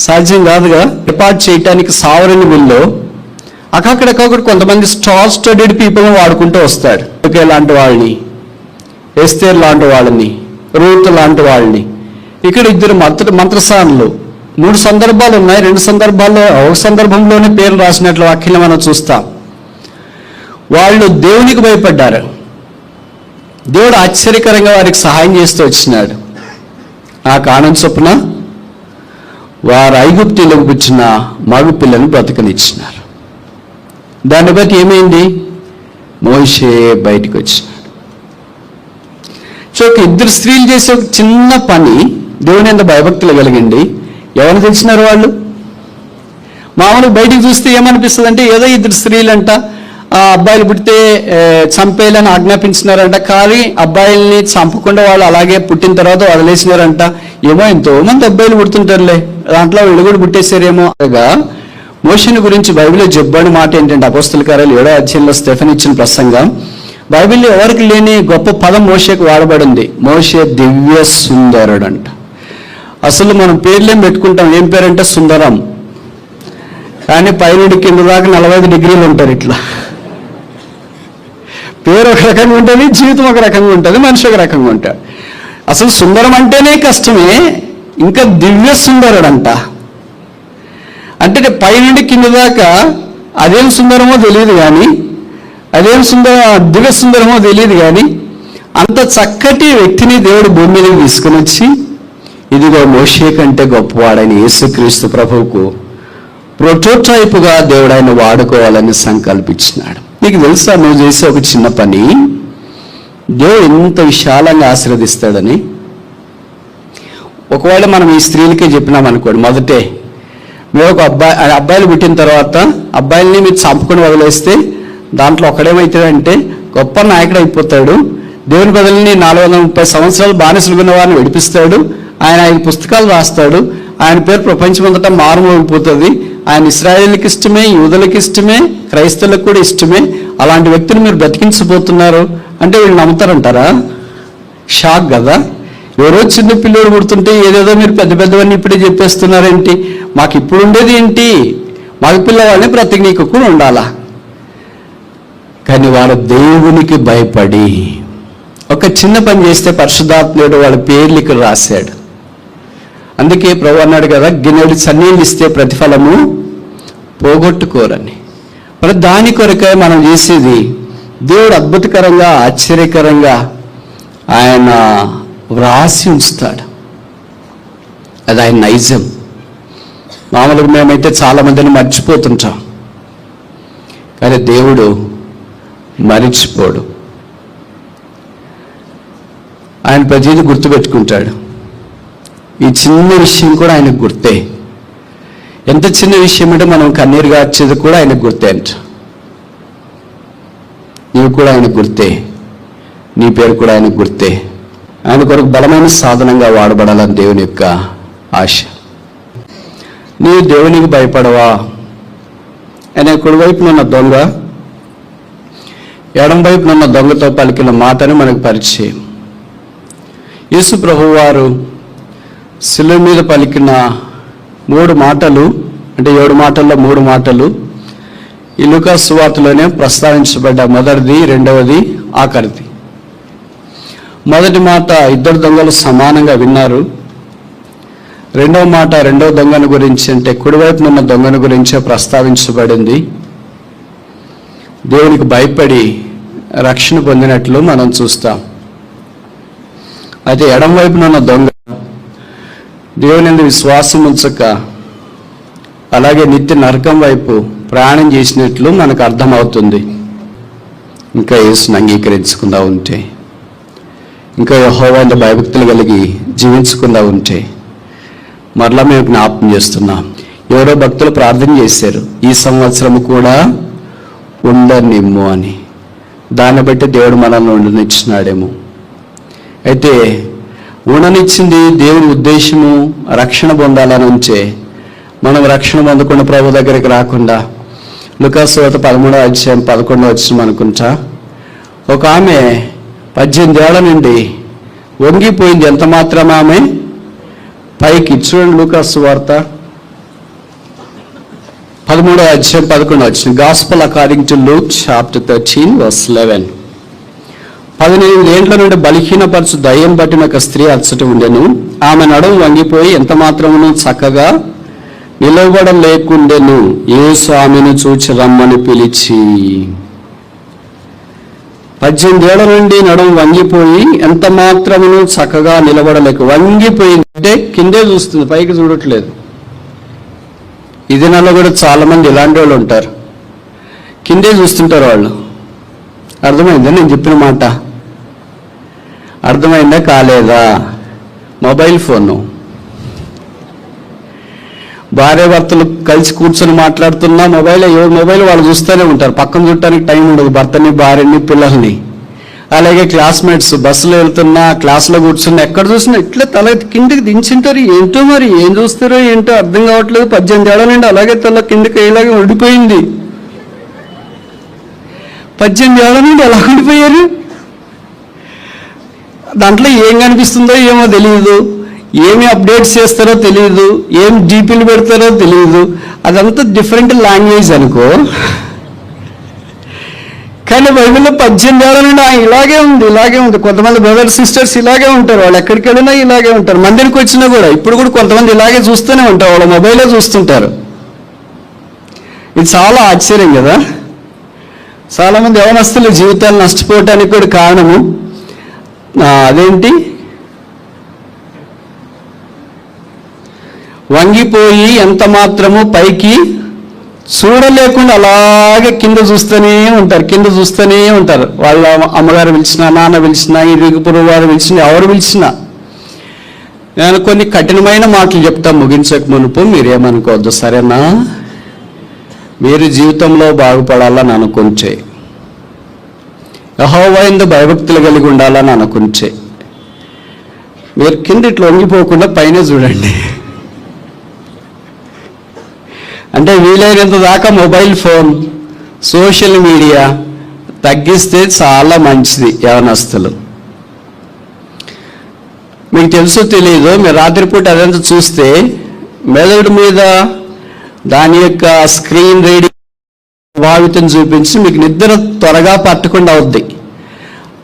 S1: సాధ్యం కాదుగా. ఏర్పాటు చేయటానికి సావరని బిల్లో అక్కడక్కడ కొంతమంది స్టార్ స్టడీడ్ పీపుల్ని వాడుకుంటూ వస్తాడు. ఓకే లాంటి వాళ్ళని, ఎస్తేర్ లాంటి వాళ్ళని, రూత్ లాంటి వాళ్ళని. ఇక్కడ 2 మంత్రసానులు 3 సందర్భాలు ఉన్నాయి. 2 సందర్భాల్లో ఒక సందర్భంలోనే పేరు రాసినట్లు వాక్యం మనం చూస్తాం. వాళ్ళు దేవునికి భయపడ్డారు. దేవుడు ఆశ్చర్యకరంగా వారికి సహాయం చేస్తూ వచ్చినాడు. ఆ కారణం చొప్పున వారు ఐగుప్తీలకు పుట్టిన మగ పిల్లను బ్రతకనిచ్చినారు. దాన్ని బట్టి ఏమైంది? మోషే బయటకు వచ్చినాడు. సో 2 స్త్రీలు చేసే ఒక చిన్న పని దేవుని ఎంత భయభక్తులు కలిగింది. ఎవరు తెలిసినారు వాళ్ళు? మామూలుగా బయటికి చూస్తే ఏమనిపిస్తుంది అంటే ఏదో 2 స్త్రీలంట అబ్బాయిలు పుట్టితే చంపేయాలని ఆజ్ఞాపించినారంట. కానీ అబ్బాయిల్ని చంపకుండా వాళ్ళు అలాగే పుట్టిన తర్వాత వదిలేసినారంట. ఏమో ఎంతో మంది అబ్బాయిలు పుడుతుంటారులే, దాంట్లో వీళ్ళు కూడా పుట్టేశారేమో. అలాగా మోషేని గురించి బైబిల్లో చెప్పబడిన మాట ఏంటంటే, అపోస్తల కార్యాలు 7వ అధ్యాయంలో స్టెఫెన్ ఇచ్చిన ప్రసంగం. బైబిల్లో ఎవరికి లేని గొప్ప పదం మోషేకు వాడబడింది. మోషే దివ్య సుందరుడు అంట. అసలు మనం పేర్లేం పెట్టుకుంటాం, ఏం పేరంటే సుందరం. కానీ పైనుండి కింద దాకా 45 డిగ్రీలు ఉంటారు. ఇట్లా పేరు ఒక రకంగా ఉంటుంది, జీవితం ఒక రకంగా ఉంటుంది, మనిషి ఒక రకంగా ఉంటాడు. అసలు సుందరం అంటేనే కష్టమే, ఇంకా దివ్య సుందరుడంట. అంటే పైనుండి కింద దాకా అదేం సుందరమో తెలియదు కానీ, దివ్య సుందరమో తెలియదు కానీ, అంత చక్కటి వ్యక్తిని దేవుడు భూమి మీదకి తీసుకుని వచ్చి, ఇదిగో మోషే కంటే గొప్పవాడని యేసుక్రీస్తు ప్రభువుకు ప్రోటోటైపుగా దేవుడు ఆయన వాడుకోవాలని సంకల్పించినాడు. నీకు తెలుసా నువ్వు చేసే ఒక చిన్న పని దేవుడు ఎంత విశాలంగా ఆశీర్వదిస్తాడని? ఒకవేళ మనం ఈ స్త్రీలకే చెప్పినాం అనుకోండి, మొదటే మీరు ఒక అబ్బాయిలు పుట్టిన తర్వాత అబ్బాయిల్ని మీరు చంపుకొని వదిలేస్తే దాంట్లో ఒకడేమవుతాడంటే గొప్ప నాయకుడు అయిపోతాడు. దేవుని బదులని 430 సంవత్సరాలు బానిసలుగున్న వారిని విడిపిస్తాడు. ఆయన 5 పుస్తకాలు రాస్తాడు. ఆయన పేరు ప్రపంచమంతటా మారుమోగిపోతుంది. ఆయన ఇశ్రాయేలుకి ఇష్టమే, యూదులకు ఇష్టమే, క్రైస్తవులకు కూడా ఇష్టమే. అలాంటి వ్యక్తిని మీరు బ్రతికించబోతున్నారు అంటే వీళ్ళు నమ్ముతారంటారా? షాక్ కదా. ఎవరో చిన్న పిల్లలు పుడుతుంటే ఏదేదో మీరు పెద్ద పెద్దవన్నీ ఇప్పుడే చెప్పేస్తున్నారేంటి? మాకు ఇప్పుడు ఉండేది ఏంటి? మగ పిల్లవాడిని బ్రతికి కూడా ఉండాలా? కానీ వాడు దేవునికి భయపడి ఒక చిన్న పని చేస్తే పరిశుద్ధాత్ముడు వాళ్ళ పేర్లు ఇక్కడ రాశాడు. అందుకే ప్రభు అన్నాడు కదా, గిన్నెడు సన్నీళ్ళు ఇస్తే ప్రతిఫలము పోగొట్టుకోరని. మరి దాని కొరకే మనం చేసేది దేవుడు అద్భుతకరంగా, ఆశ్చర్యకరంగా ఆయన వ్రాసి ఉంచుతాడు. అది ఆయన నైజం. మామూలుగా మేమైతే చాలామందిని మర్చిపోతుంటాం, కానీ దేవుడు మరిచిపోడు. ఆయన ప్రతిదీ గుర్తుపెట్టుకుంటాడు. ఈ చిన్న విషయం కూడా ఆయనకు గుర్తే. ఎంత చిన్న విషయం అంటే మనం కన్నీరు గార్చేది కూడా ఆయనకు గుర్తే అంట. నీవు కూడా ఆయనకు గుర్తే, నీ పేరు కూడా ఆయనకు గుర్తే. ఆయన కొరకు బలమైన సాధనంగా వాడబడాలని దేవుని యొక్క ఆశ. నీవు దేవునికి భయపడవా? ఆయన కుడివైపునున్న దొంగ ఎడం వైపునున్న దొంగతో పలికిన మాటని మనకు పరిచయం. యేసు ప్రభువారు శిలువ మీద పలికిన 3 మాటలు, అంటే 7 మాటల్లో 3 మాటలు ఈ లూకా సువార్తలోనే ప్రస్తావించబడ్డ మొదటిది, రెండవది, ఆఖరిది. మొదటి మాట 2 దొంగలు సమానంగా విన్నారు. రెండవ మాట రెండవ దొంగను గురించి, అంటే కుడివైపున ఉన్న దొంగను గురించే ప్రస్తావించబడింది. దేవునికి భయపడి రక్షణ పొందినట్లు మనం చూస్తాం. అయితే ఎడం వైపున ఉన్న దొంగ దేవుని యందు విశ్వాసం ఉంచక అలాగే నిత్య నరకం వైపు ప్రయాణం చేసినట్లు మనకు అర్థమవుతుంది. ఇంకా యేసుని అంగీకరించకుండా ఉంటే, ఇంకా యెహోవాను భయభక్తులు కలిగి జీవించకుండా ఉంటే, మరలా మేము జ్ఞాపకం చేస్తున్నాం. ఎవరో భక్తులు ప్రార్థన చేశారు, ఈ సంవత్సరం కూడా ఉండనిమ్ము అని. దాన్ని బట్టి దేవుడు మనల్ని ఉండనిచ్చినాడేమో. అయితే ఉండనిచ్చింది దేవుని ఉద్దేశము రక్షణ పొందాలని ఉంచే, మనం రక్షణ పొందకుండా ప్రభు దగ్గరికి రాకుండా, లూకా సువార్త 13వ అధ్యాయం 11వ వచనం అనుకుంటా, ఒక ఆమె 18 ఏళ్ల నుండి వంగిపోయింది. ఎంత మాత్రం ఆమె పైకి. చూడండి లూకా సువార్త 13వ అధ్యాయం 11వ వచనం. Gospel according to Luke chapter 13 verse 11. 18 ఏండ్ల నుండి బలహీనపరచు దయ్యం పట్టిన ఒక స్త్రీ అచ్చట ఉండెను. ఆమె నడుము వంగిపోయి ఎంత మాత్రమును చక్కగా నిలబడలేకుండెను. యేసు ఆమెను చూచి రమ్మని పిలిచి. 18 ఏళ్ల నుండి నడుము వంగిపోయి ఎంత మాత్రమును చక్కగా నిలబడలేక, వంగిపోయింది అంటే కిందే చూస్తుంది, పైకి చూడట్లేదు. ఈ దినాల్లో కూడా చాలా మంది ఇలాంటి వాళ్ళు ఉంటారు, కిందే చూస్తుంటారు వాళ్ళు. అర్థమైందా నేను చెప్పిన మాట? అర్థమైందా కాలేదా? మొబైల్ ఫోను, భార్య భర్తలు కలిసి కూర్చొని మాట్లాడుతున్నా మొబైల్, ఎవరి మొబైల్ వాళ్ళు చూస్తూనే ఉంటారు. పక్కన చూడటానికి టైం ఉండదు, భర్తని, భార్యని, పిల్లల్ని. అలాగే క్లాస్మేట్స్ బస్సులో వెళ్తున్నా, క్లాస్లో కూర్చున్నా, ఎక్కడ చూసినా ఇట్లా తల కిందకి దించుంటారు. ఏంటో మరి ఏం చూస్తారో ఏంటో అర్థం కావట్లేదు. 18 ఏళ్ల నుండి అలాగే తల కిందకి ఇలాగే ఉండిపోయింది. 18 ఏళ్ల నుండి ఎలా ఉండిపోయారు? దాంట్లో ఏం కనిపిస్తుందో ఏమో తెలియదు, ఏమి అప్డేట్స్ చేస్తారో తెలియదు, ఏం డీపీలు పెడతారో తెలియదు. అదంతా డిఫరెంట్ లాంగ్వేజ్ అనుకో. కానీ బైబిల్లో 18 ఏళ్ల నుండి ఇలాగే ఉంది, ఇలాగే ఉంది. కొంతమంది బ్రదర్స్ సిస్టర్స్ ఇలాగే ఉంటారు, వాళ్ళు ఎక్కడికి వెళ్ళినా ఇలాగే ఉంటారు. మందిరికి వచ్చినా కూడా ఇప్పుడు కూడా కొంతమంది ఇలాగే చూస్తూనే ఉంటారు, వాళ్ళ మొబైల్లో చూస్తుంటారు. ఇది చాలా ఆశ్చర్యం కదా. చాలామంది యవనస్తుల జీవితాలు నష్టపోవటానికి కూడా కారణము అదేంటి, వంగిపోయి ఎంత మాత్రము పైకి చూడలేకుండా అలాగే కింద చూస్తూనే ఉంటారు. వాళ్ళ అమ్మగారు పిలిచినా, నాన్న పిలిచినా, ఇరుగు పొరుగు వారు పిలిచినా, ఎవరు పిలిచినా. నేను కొన్ని కఠినమైన మాటలు చెప్తా ముగించక మునుపు, మీరేమనుకోవద్దు, సరేనా? మీరు జీవితంలో బాగుపడాలని అనుకుంటే, యెహోవా యందు భయభక్తులు కలిగి ఉండాలని అనుకుంటే, మీరు కింద ఇట్లా వంగిపోకుండా పైన చూడండి. అంటే వీలైనంత దాకా మొబైల్ ఫోన్, సోషల్ మీడియా తగ్గిస్తే చాలా మంచిది. యవనస్తులు, మీకు తెలుసో తెలియదు, మీరు రాత్రిపూట అదంతా చూస్తే మెదడు మీద దాని యొక్క స్క్రీన్ రీడింగ్ ప్రభావితం చూపించి మీకు నిద్ర త్వరగా పట్టకుండా అవుద్ది.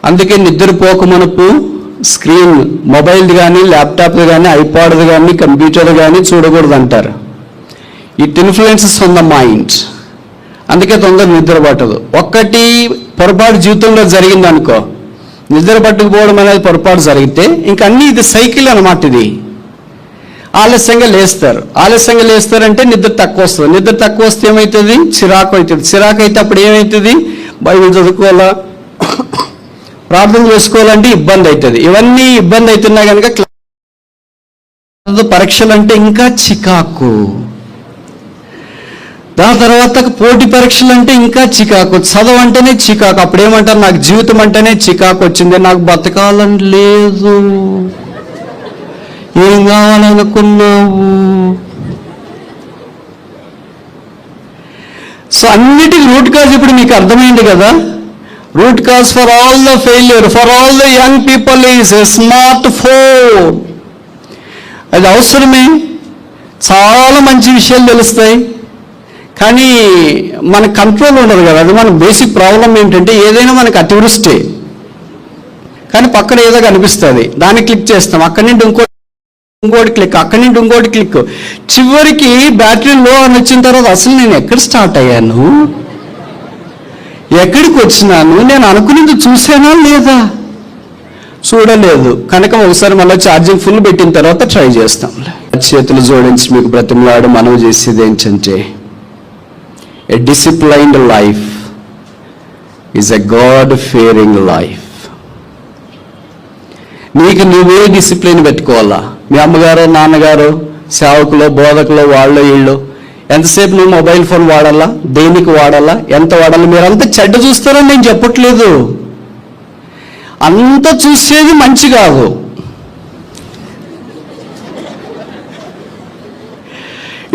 S1: అందుకే నిద్రపోకమునుపు స్క్రీన్, మొబైల్ది కానీ, ల్యాప్టాప్ది కానీ, ఐపాడ్ది కానీ, కంప్యూటర్ కానీ చూడకూడదు అంటారు. It influences on the mind. అందుకే తొందరగా నిద్ర పట్టదు. ఒక్కటి పొరపాటు జీవితంలో జరిగిందనుకో, నిద్ర పట్టుకుపోవడం అనేది పొరపాటు జరిగితే ఇంక అన్నీ ఇది సైకిల్ అన్నమాట. ఇది ఆలస్యంగా లేస్తారంటే నిద్ర తక్కువ వస్తుంది. నిద్ర తక్కువ వస్తే ఏమవుతుంది? చిరాకు అవుతుంది. చిరాకు అయితే అప్పుడు ఏమవుతుంది? బైబిల్ చదువుకోవాలా, ప్రార్థన చేసుకోవాలంటే ఇబ్బంది అవుతుంది. ఇవన్నీ ఇబ్బంది అవుతున్నా కనుక పరీక్షలు అంటే ఇంకా చికాకు, దాని తర్వాత పోటీ పరీక్షలు అంటే ఇంకా చికాకు, చదువు అంటేనే చికాకు. అప్పుడేమంటారు? నాకు జీవితం అంటేనే చికాకు వచ్చింది, నాకు బతకాలని లేదు. ఏం కావాలనుకున్నావు? సో అన్నిటికీ రూట్ కాజ్ ఇప్పుడు మీకు అర్థమైంది కదా. Route cause for all the failure, for all the young people is a smart phone. అది అవసరమే, చాలా మంచి విషయాలు తెలుస్తాయి, కానీ మన కంట్రోల్ ఉండదు కదా. అది మన బేసిక్ ప్రాబ్లం ఏంటంటే, ఏదైనా మనకు అతివృష్టి, కానీ పక్కన ఏదో కనిపిస్తుంది, దాన్ని క్లిక్ చేస్తాం, అక్కడి నుండి ఇంకోటి క్లిక్, అక్కడి నుండి ఇంకోటి క్లిక్, చివరికి బ్యాటరీ లో అని వచ్చిన తర్వాత అసలు నేను ఎక్కడ స్టార్ట్ అయ్యాను, ఎక్కడికి వచ్చినాను, నేను అనుకునేది చూసానా లేదా? చూడలేదు కనుక ఒకసారి మళ్ళీ ఛార్జింగ్ ఫుల్ పెట్టిన తర్వాత ట్రై చేస్తాం. చేతులు జోడించి మీకు బ్రతిమలాడు మనవి చేసేది ఏంటంటే, a disciplined life is a God-fearing life. నీకు నువ్వే డిసిప్లిన్ పెట్టుకోవాలా. మీ అమ్మగారు, నాన్నగారు, సేవకులు, బోధకులు, వాళ్ళు వీళ్ళు ఎంతసేపు నువ్వు మొబైల్ ఫోన్ వాడాలా, దేనికి వాడాలా, ఎంత వాడాలా? మీరంతా చెడ్డ చూస్తారని నేను చెప్పట్లేదు, అంత చూసేది మంచి కాదు.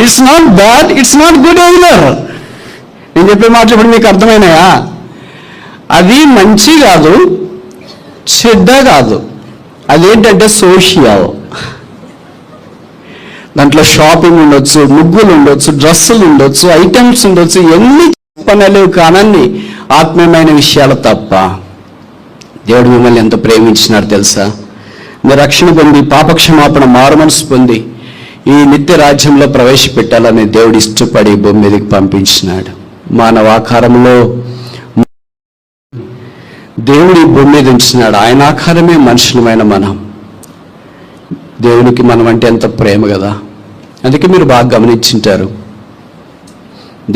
S1: It's not bad, it's not good either. నేను చెప్పే మాటలు ఇప్పుడు మీకు అర్థమైనాయా? అది మంచి కాదు, చెడ్డ కాదు. అదేంటంటే సోషల్. దాంట్లో షాపింగ్ ఉండొచ్చు, ముగ్గులు ఉండొచ్చు, డ్రెస్సులు ఉండొచ్చు, ఐటమ్స్ ఉండొచ్చు, ఎన్ని చెప్పనలేవు కానన్ని ఆత్మీయమైన విషయాలు తప్ప. దేవుడు మిమ్మల్ని ఎంత ప్రేమించినాడు తెలుసా? మీరు రక్షణ పొంది, పాపక్షమాపణ, మారుమనసు పొంది ఈ నిత్య రాజ్యంలో ప్రవేశపెట్టాలని దేవుడు ఇష్టపడి భూమి మీదకి పంపించినాడు. మానవ ఆకారంలో దేవుడి భూమి మీద ఉంచినాడు. ఆయన ఆకారమే మనుషులమైన మనం. దేవునికి మనం అంటే ఎంత ప్రేమ కదా. అందుకే మీరు బాగా గమనించుంటారు,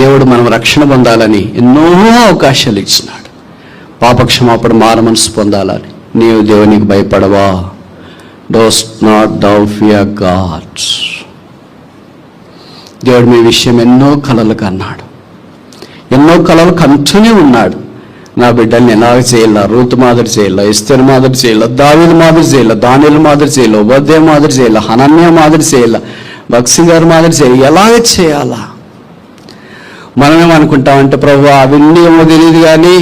S1: దేవుడు మనం రక్షణ పొందాలని ఎన్నో అవకాశాలు ఇచ్చినాడు. పాపక్షమాపణ, మారుమనసు పొందాలని. నీవు దేవునికి భయపడవా? DOST not thou fear God. దేవుడు మీ విషయం ఎన్నో కలలు కన్నాడు, ఎన్నో కలలు కంటూనే ఉన్నాడు. నా బిడ్డల్ని ఎలాగ చేయాలా? రూతు మాదిరి చేయాలా, ఎస్తేరు మాదిరి చేయాలా, దావీదు మాదిరి చేయాలా, దానియేలు మాదిరి చేయాలా, ఓబద్యా మాదిరి చేయాలా, హనన్యా మాదిరి చేయాలా, బక్సీ గారి మాదిరి చేయాలి. ఎలాగ చేయాలా? మనమేమనుకుంటామంటే, ప్రభు అవన్నీ ఏమో తెలియదు కానీ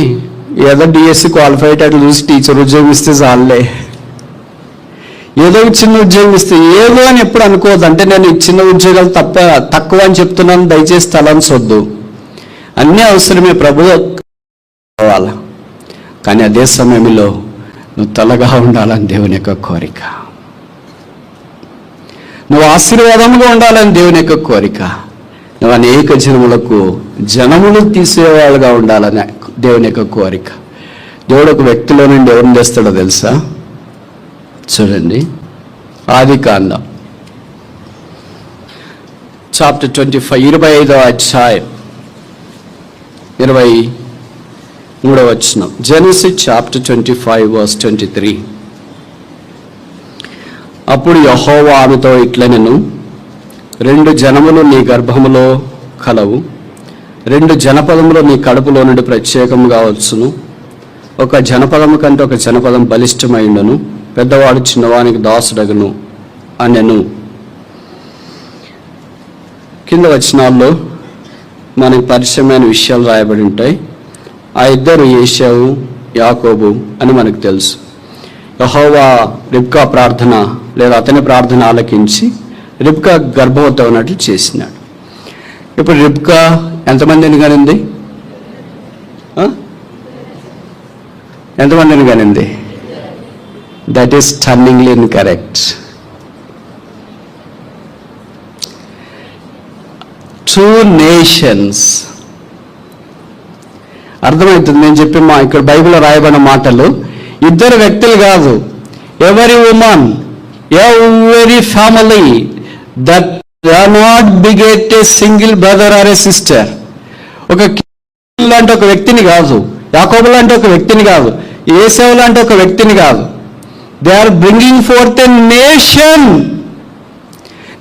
S1: ఏదో డిఎస్సి క్వాలిఫైడ్ అట్లా చూసి టీచర్ ఉద్యోగం ఇస్తే చాలే, ఏదో చిన్న ఉద్యోగం ఇస్తే ఏదో అని ఎప్పుడు అనుకోవద్దు. అంటే నేను చిన్న ఉద్యోగాలు తక్కువ అని చెప్తున్నాను, దయచేసి తలంచొద్దు. అన్నీ అవసరమే, ప్రభు కావాలా, కానీ అదే సమయంలో నువ్వు తలగా ఉండాలని దేవుని యొక్క కోరిక, నువ్వు ఆశీర్వాదముగా ఉండాలని దేవుని యొక్క కోరిక, నువ్వు అనేక జనములు తీసేవాళ్ళుగా ఉండాలని దేవుని యొక్క కోరిక. దేవుడు ఒక వ్యక్తిలో నుండి ఎవరిని తెస్తాడో తెలుసా? చూడండి, Adikaandam చాప్టర్ 25, 25వ అధ్యాయం 23వ జెనసిస్ చాప్టర్ 25 వర్స్ 23. అప్పుడు యెహోవా ఆమెతో ఇట్లనెను, 2 జనములు నీ గర్భములో కలవు, 2 జనపదములు నీ కడుపులో నుండి ప్రత్యేకముగా వచ్చును. ఒక జనపదము కంటే ఒక జనపదం బలిష్టమైండును, పెద్దవాడు చిన్నవానికి దాసుడగును అనెను. కింద వచనాల్లో మనకి పరిచయమైన విషయాలు రాయబడి ఉంటాయి. ఆ ఇద్దరు ఏశావు, యాకోబు అని మనకు తెలుసు. యెహోవా రిబ్కా ప్రార్థన లేదా అతని ప్రార్థన ఆలకించి రిబ్కా గర్భవతి ఉన్నట్లు చేసినాడు. ఇప్పుడు రిబ్కా ఎంతమందిని కనింది? ఎంతమందిని కనింది? That is turningly incorrect. 2 nations. అర్థమవుతుంది నేను చెప్పి ఇక్కడ బైబిల్లో రాయబడిన మాటలు. 2 వ్యక్తులు కాదు, every women, every family that are not beget a single brother or a sister. ఒక లాంటి ఒక వ్యక్తిని కాదు, యాకోబు లాంటి ఒక వ్యక్తిని కాదు, ఏశావు లాంటి ఒక వ్యక్తిని కాదు. They are bringing forth a nation.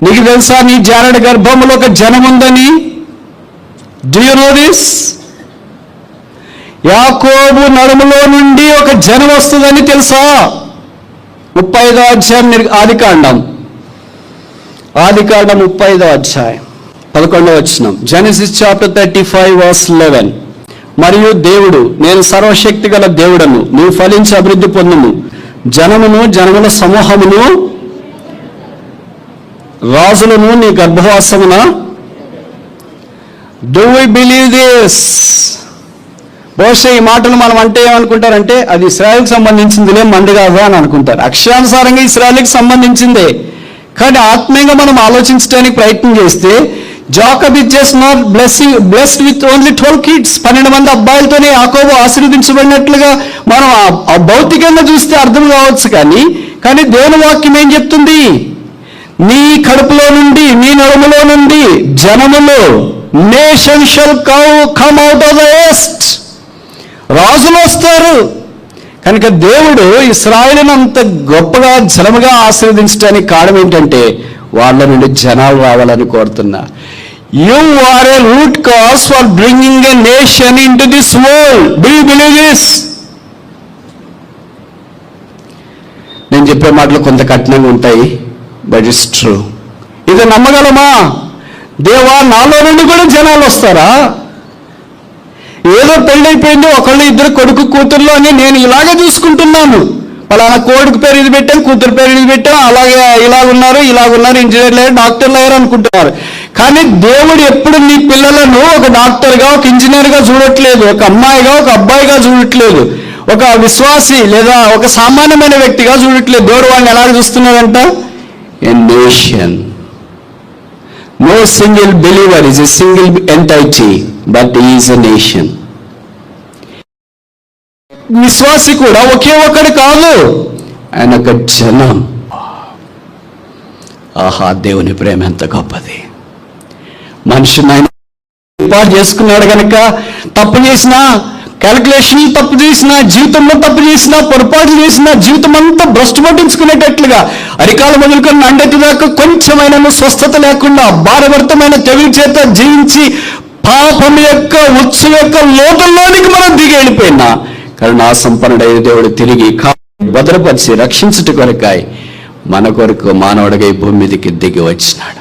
S1: నీకు తెలుసా నీ జారడి గర్భంలో ఒక జనం ఉందని? Do you know this? యాకోబు నడుములో నుండి ఒక జనం వస్తుందని తెలుసా? 35వ అధ్యాయం ఆదికాండం 35వ అధ్యాయం 11వ వచనం. Genesis chapter 35 verse 11. మరియు దేవుడు, నేను సర్వశక్తి గల దేవుడను, నీవు ఫలించి అభివృద్ధి పొందుము, జనమును జనముల సమూహమును రాజులను నీ గర్భవాసమున. Do we believe this? బహుశా ఈ మాటలు మనం అంటే ఏమనుకుంటారంటే అది ఇశ్రాయేలుకి సంబంధించిందిలే, మంది కాదు అని అనుకుంటారు. అక్షరానుసారంగా ఇశ్రాయేలుకి సంబంధించిందే, కానీ ఆత్మీయంగా మనం ఆలోచించడానికి ప్రయత్నం చేస్తే Jacob is just not blessed with only 12 kids. 12 మంది అబ్బాయిలతోనే యాకోబు ఆశీర్వదించబడినట్లుగా మనం భౌతికంగా చూస్తే అర్థం కావచ్చు. కానీ దేవుని వాక్యం ఏం చెప్తుంది? నీ కడుపులో నుండి, నీ నడుములో నుండి జనములు, nation shall come out of the east. రాజులు వస్తారు. కనుక దేవుడు ఇశ్రాయేలును అంత గొప్పగా జనముగా ఆశీర్వదించడానికి కారణం ఏంటంటే వాళ్ళ నుండి జనాలు రావాలని కోరుతున్నా. You are a root cause for bringing a nation into this world. Do you believe this? నేను చెప్పే మాటలు కొంత కఠినంగా ఉంటాయి, బట్ ఇట్స్ ట్రూ. ఇది నమ్మగలమా? దేవా, నాలో నుండి కూడా జనాలు వస్తారా? ఏదో పెళ్ళైపోయింది, ఒకళ్ళు 2 కొడుకు కూతుర్లు అని నేను ఇలాగే చూసుకుంటున్నాను. పలానా కొడుకు పేరు ఇది పెట్టాం, కూతురు పేరు ఇది పెట్టాం, అలాగే ఇలాగున్నారు, ఇంజనీర్లు అయ్యారు, డాక్టర్లు అయ్యారు అనుకుంటున్నారు. కానీ దేవుడు ఎప్పుడు నీ పిల్లలను ఒక డాక్టర్గా, ఒక ఇంజనీర్గా చూడట్లేదు, ఒక అమ్మాయిగా, ఒక అబ్బాయిగా చూడట్లేదు, ఒక విశ్వాసి లేదా ఒక సామాన్యమైన వ్యక్తిగా చూడట్లేదు. దేవుడు వాళ్ళని ఎలాగ చూస్తున్నాడంట? A nation. No single believer is a single entity, but he is a nation. విశ్వాసి కూడా ఒకే ఒక్కడు కాదు, ఆయన ఒక జనం. ఆహా, దేవుని ప్రేమ ఎంత గొప్పది! మనిషిని ఆయన ఏర్పాటు చేసుకున్నాడు కనుక తప్పు చేసినా, క్యాలిక్యులేషన్ తప్పు చేసినా, జీవితంలో తప్పు చేసినా, పొరపాటు చేసినా, జీవితం అంతా భ్రష్టు పట్టించుకునేటట్లుగా అరికాలు మొదలుకొని నండెత్తి దాకా కొంచెమైన స్వస్థత లేకుండా భారభరితమైన తెగులు చేత జీవించి పాపం యొక్క ఉత్సు యొక్క లోతుల్లోనికి మనం దిగి వెళ్ళిపోయినా కరుణా సంపన్నుడైన దేవుడు తిరిగి భద్రపరిచి రక్షించుట కొరకాయి మన కొరకు మానవుడిగా ఈ భూమి మీదకి దిగి వచ్చినాడు.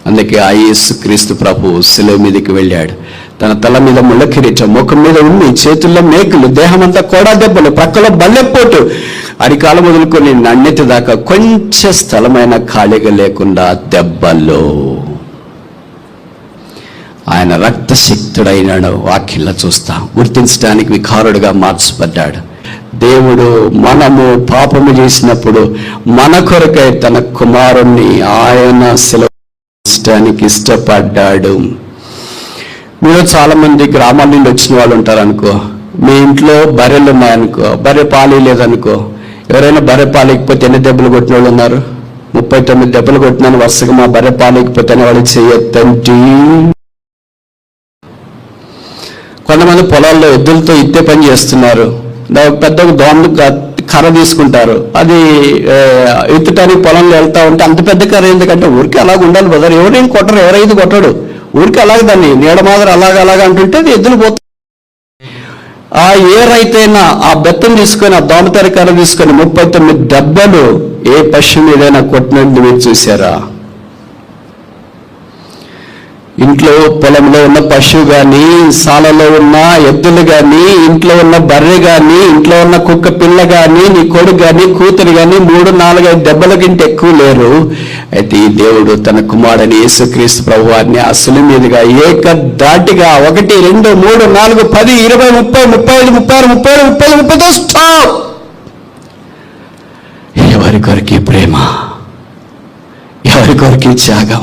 S1: అందుకే ఆ యేసుక్రీస్తు ప్రభు శిలువ మీదకి వెళ్ళాడు. తన తల మీద ముళ్ళ కిరీటం, ముఖం మీద ఉమ్మి, చేతుల్లో మేకులు, దేహమంతా కోడా దెబ్బలు, ప్రక్కలో బల్లెపోటు, అరికాల మొదలుకొని నన్నెత్తి దాకా కొంచెం స్థలమైన ఖాళీగా లేకుండా దెబ్బలు. ఆయన రక్తశక్తుడైనాడు. వాక్యంలో చూస్తాం. గుర్తించడానికి వికారుడుగా మార్చబడ్డాడు. దేవుడు మనము పాపము చేసినప్పుడు మన కొరకై తన కుమారుణ్ణి ఆయన శిలువడానికి ఇష్టపడ్డాడు. మీరు చాలా మంది గ్రామాల నుండి వచ్చిన వాళ్ళు ఉంటారనుకో, మీ ఇంట్లో బర్రెలు ఉన్నాయనుకో, బర్రె పాలు లేదనుకో, ఎవరైనా బర్రె పాలేకపోతే ఎన్ని దెబ్బలు కొట్టిన వాళ్ళు ఉన్నారు? 39 దెబ్బలు కొట్టినాను వరుసగా మా బర్రె పాలేకపోతే వాళ్ళు చేయొద్దండి. కొంతమంది పొలాల్లో ఎద్దులతో ఇత్తే పని చేస్తున్నారు. పెద్ద దోమలు కర్ర తీసుకుంటారు, అది ఎత్తుటానికి పొలంలో వెళ్తా ఉంటే అంత పెద్ద కర్ర ఎందుకంటే ఊరికి అలాగ ఉండాలి బదర్. ఎవరేం కొట్టరు, ఎవరైతే కొట్టడు, ఊరికి అలాగే దాన్ని నీడ మాదిరి అలాగ అంటుంటే అది ఎద్దులు పోతాయి. ఆ ఏ రైతైనా ఆ బెత్తం తీసుకొని ఆ దోమతెర కర్ర తీసుకొని 39 దెబ్బలు ఏ పశువు మీదైనా కొట్టినట్టు మీరు చూసారా? ఇంట్లో పొలంలో ఉన్న పశువు కానీ, సాలలో ఉన్న ఎద్దులు కానీ, ఇంట్లో ఉన్న బర్రె కానీ, ఇంట్లో ఉన్న కుక్క పిల్ల కానీ, నీ కొడుకు కానీ, కూతురు కానీ 3, 4, 5 దెబ్బల కంటే ఎక్కువ లేరు. అయితే ఈ దేవుడు తన కుమారుని యేసుక్రీస్తు ప్రభువారిని ఆ శిలువ మీదుగా ఏకధాటిగా 1, 2, 3, 4, 10, 20, 30, 35, 36, 37, 30 స్టాప్. ఎవరి కొరకు ప్రేమ, ఎవరి కొరకు త్యాగం,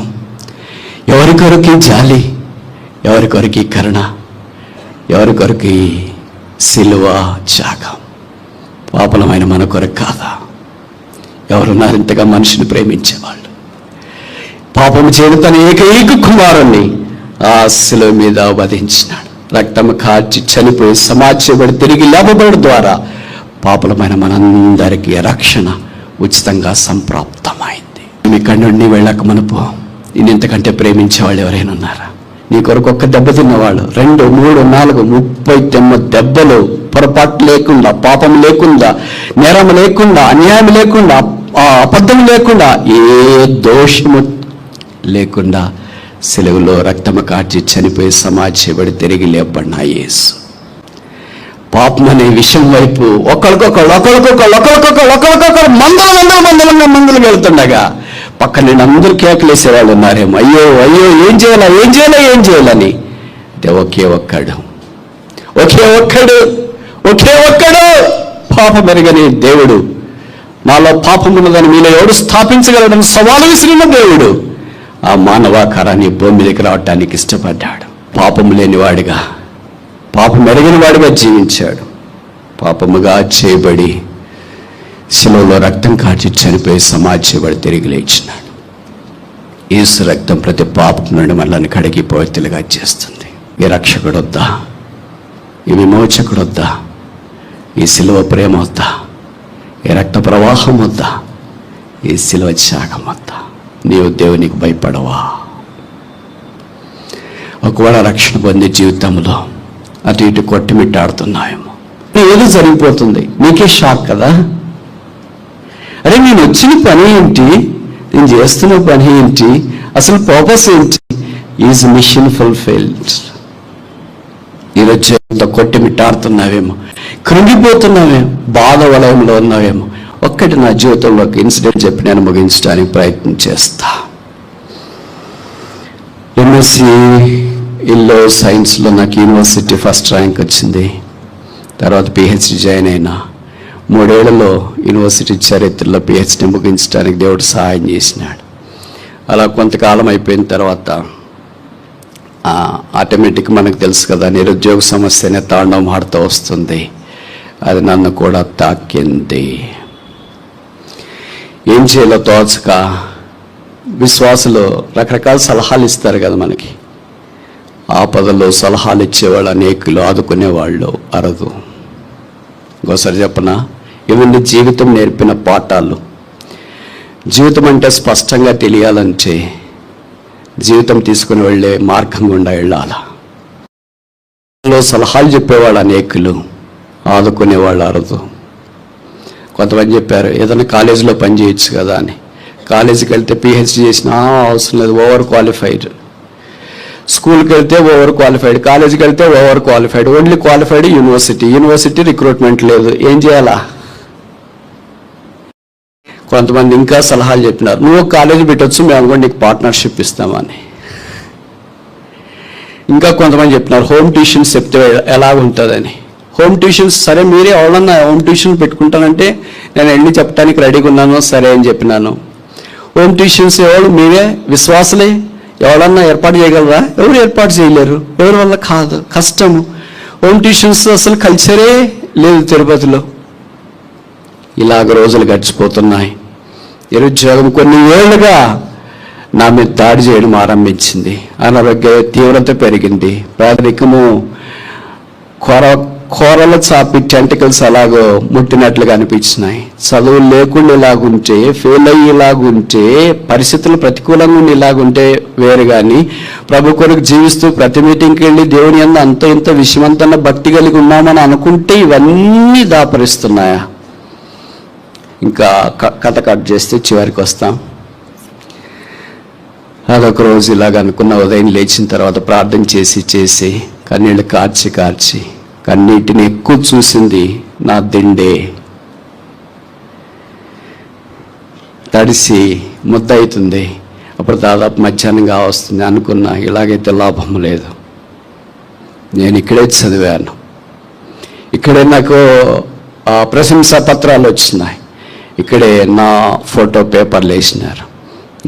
S1: ఎవరి కొరకు జాలి, ఎవరి కొరకు కరుణ, ఎవరి కొరకు సిలువ త్యాగం. పాపలమైన మన కొరకు కాదా? ఎవరున్నారు ఇంతగా మనిషిని ప్రేమించేవాళ్ళు? పాపము చేత తన ఏకైక కుమారుణ్ణి ఆ శిలువ మీద వధించినాడు. రక్తము కార్చి చనిపోయి సమాజపడి తిరిగి లేపబడి ద్వారా పాపలమైన మనందరికీ రక్షణ ఉచితంగా సంప్రాప్తమైంది. మీ కన్నుడిని వెళ్ళక మనపు నేను ఇంతకంటే ప్రేమించేవాళ్ళు ఎవరైనా ఉన్నారా? నీ కొరకు ఒక్క దెబ్బ తిన్నవాళ్ళు 2, 3, 4, 39 దెబ్బలు పొరపాటు లేకుండా, పాపం లేకుండా, నేరం లేకుండా, అన్యాయం లేకుండా, అబద్ధం లేకుండా, ఏ దోషము లేకుండా సిలువలో రక్తము కార్చి చనిపోయి సమాజపడి తిరిగి లేపబడిన యేసు పాపం అనే విషయం వైపు ఒకరికొకళ్ళు మందలు వెళ్తుండగా పక్కన నేను అందరూ కేకలేసేవాళ్ళు ఉన్నారేమో, అయ్యో అయ్యో ఏం చేయాలని. ఒకే ఒక్కడు పాపం మెరుగని దేవుడు, నాలో పాపం ఉన్నదని మీలో ఎవడు స్థాపించగలడని సవాలు విసిరిన దేవుడు ఆ మానవాకారాన్ని భూమి మీదకి రావటానికి ఇష్టపడ్డాడు. పాపం లేనివాడిగా, పాపం మెరుగని వాడిగా జీవించాడు. పాపముగా చేయబడి శిలువలో రక్తం కార్చి చనిపోయి సమాజపడి తిరిగి లేచినాడు. యేసు రక్తం ప్రతి పాపం నుండి మనల్ని కడిగి పవిత్రులుగా చేస్తుంది. ఈ రక్షకుడు వద్దా? ఈ విమోచకుడు వద్దా? ఈ శిలువ ప్రేమ వద్దా? ఈ రక్త ప్రవాహం వద్దా? ఈ శిలువ త్యాగం వద్దా? నీవు దేవునికి భయపడవా? ఒకవేళ రక్షణ పొందే జీవితంలో అటు ఇటు కొట్టిమిట్టాడుతున్నాయేమో, ఏదో జరిగిపోతుంది, నీకే షాక్ కదా. అరే నేను వచ్చిన పని ఏంటి, నేను చేస్తున్న పని ఏంటి, అసలు పర్పస్ ఏంటి? Is mission fulfilled. ఈరోజు కొట్టిమిట్టాడుతున్నావేమో, కృంగిపోతున్నావేమో, బాధ వలయంలో ఉన్నావేమో. ఒక్కటి నా జీవితంలో ఒక ఇన్సిడెంట్ చెప్పి నేను ముగించడానికి ప్రయత్నం చేస్తా. ఎంఎస్సి ఇల్లో సైన్స్లో నాకు యూనివర్సిటీ ఫస్ట్ ర్యాంక్ వచ్చింది. తర్వాత పిహెచ్డి జాయిన్ అయినా 3 ఏళ్లలో యూనివర్సిటీ చరిత్రలో పిహెచ్డి ముగించడానికి దేవుడు సహాయం చేసినాడు. అలా కొంతకాలం అయిపోయిన తర్వాత ఆటోమేటిక్ మనకు తెలుసు కదా, నిరుద్యోగ సమస్యనే తాండవం ఆడుతూ వస్తుంది. అది నన్ను కూడా తాకింది. ఏం చేయాలో తోచక విశ్వాసులు రకరకాల సలహాలు ఇస్తారు కదా మనకి. ఆపదలో సలహాలు ఇచ్చేవాళ్ళు అనేకులు, ఆదుకునేవాళ్ళు అరదు. ఇంకోసారి చెప్పనా, ఇవన్నీ జీవితం నేర్పిన పాఠాలు. జీవితం అంటే స్పష్టంగా తెలియాలంటే జీవితం తీసుకుని వెళ్ళే మార్గం గుండా వెళ్ళాల. సలహాలు చెప్పేవాళ్ళు అనేకులు, ఆదుకునేవాళ్ళు అరదు. కొంతమంది చెప్పారు ఏదైనా కాలేజీలో పని చేయొచ్చు కదా అని. కాలేజీకి వెళ్తే పిహెచ్డి చేసినా అవసరం లేదు, ఓవర్ క్వాలిఫైడ్. స్కూల్కి వెళ్తే ఓవర్ క్వాలిఫైడ్, కాలేజీకి వెళ్తే over qualified, only qualified university recruitment లేదు. ఏం చేయాలా? కొంతమంది ఇంకా సలహాలు చెప్పినారు, నువ్వు కాలేజీ పెట్టవచ్చు, మేము కూడా నీకు పార్ట్నర్షిప్ ఇస్తామని. ఇంకా కొంతమంది చెప్పినారు హోమ్ ట్యూషన్స్ చెప్తే ఎలా ఉంటుందని. హోమ్ ట్యూషన్స్ సరే, మీరే ఎవరన్నా హోమ్ ట్యూషన్ పెట్టుకుంటానంటే నేను వెళ్ళి చెప్పడానికి రెడీగా ఉన్నాను, సరే అని చెప్పినాను. హోమ్ ట్యూషన్స్ ఎవరు? మీరే విశ్వాసులే. ఎవరన్నా ఏర్పాటు చేయగలరా? ఎవరు ఏర్పాటు చేయలేరు, ఎవరి వల్ల కాదు, కష్టము. హోమ్ ట్యూషన్స్ అసలు కల్చరే లేదు తిరుపతిలో. ఇలాగ రోజులు గడిచిపోతున్నాయి. నిరుద్యోగం కొన్ని ఏళ్ళుగా నా మీద దాడి చేయడం ఆరంభించింది. అనారోగ్య తీవ్రత పెరిగింది. పేదరికము కూరలు చాపి టెంటికల్స్ అలాగో ముట్టినట్లుగా అనిపించినాయి. చదువు లేకుండా ఇలాగుంటే, ఫెయిల్ అయ్యి ఇలాగుంటే, పరిస్థితులు ప్రతికూలంగా ఉండి ఇలాగుంటే వేరు. కానీ ప్రభు కొరకు జీవిస్తూ ప్రతి మీటింగ్కి వెళ్ళి దేవుని యందు అంత ఇంత విషయమంతన్న భక్తి కలిగి ఉన్నామని అనుకుంటే ఇవన్నీ దాపరిస్తున్నాయా? ఇంకా కథ కట్ చేస్తే చివరికి వస్తాం. అదొక రోజు ఇలాగ అనుకున్న, ఉదయం లేచిన తర్వాత ప్రార్థన చేసి కన్నీళ్ళు కార్చి కన్నీటిని ఎక్కువ చూసింది నా దిండే. తడిసి ముద్ద అవుతుంది. అప్పుడు దాదాపు మధ్యాహ్నంగా వస్తుంది. అనుకున్నా ఇలాగైతే లాభం లేదు, నేను ఇక్కడే చదివాను, ఇక్కడే నాకు ప్రశంసా పత్రాలు వచ్చినాయి, ఇక్కడే నా ఫోటో పేపర్లు వేసినారు,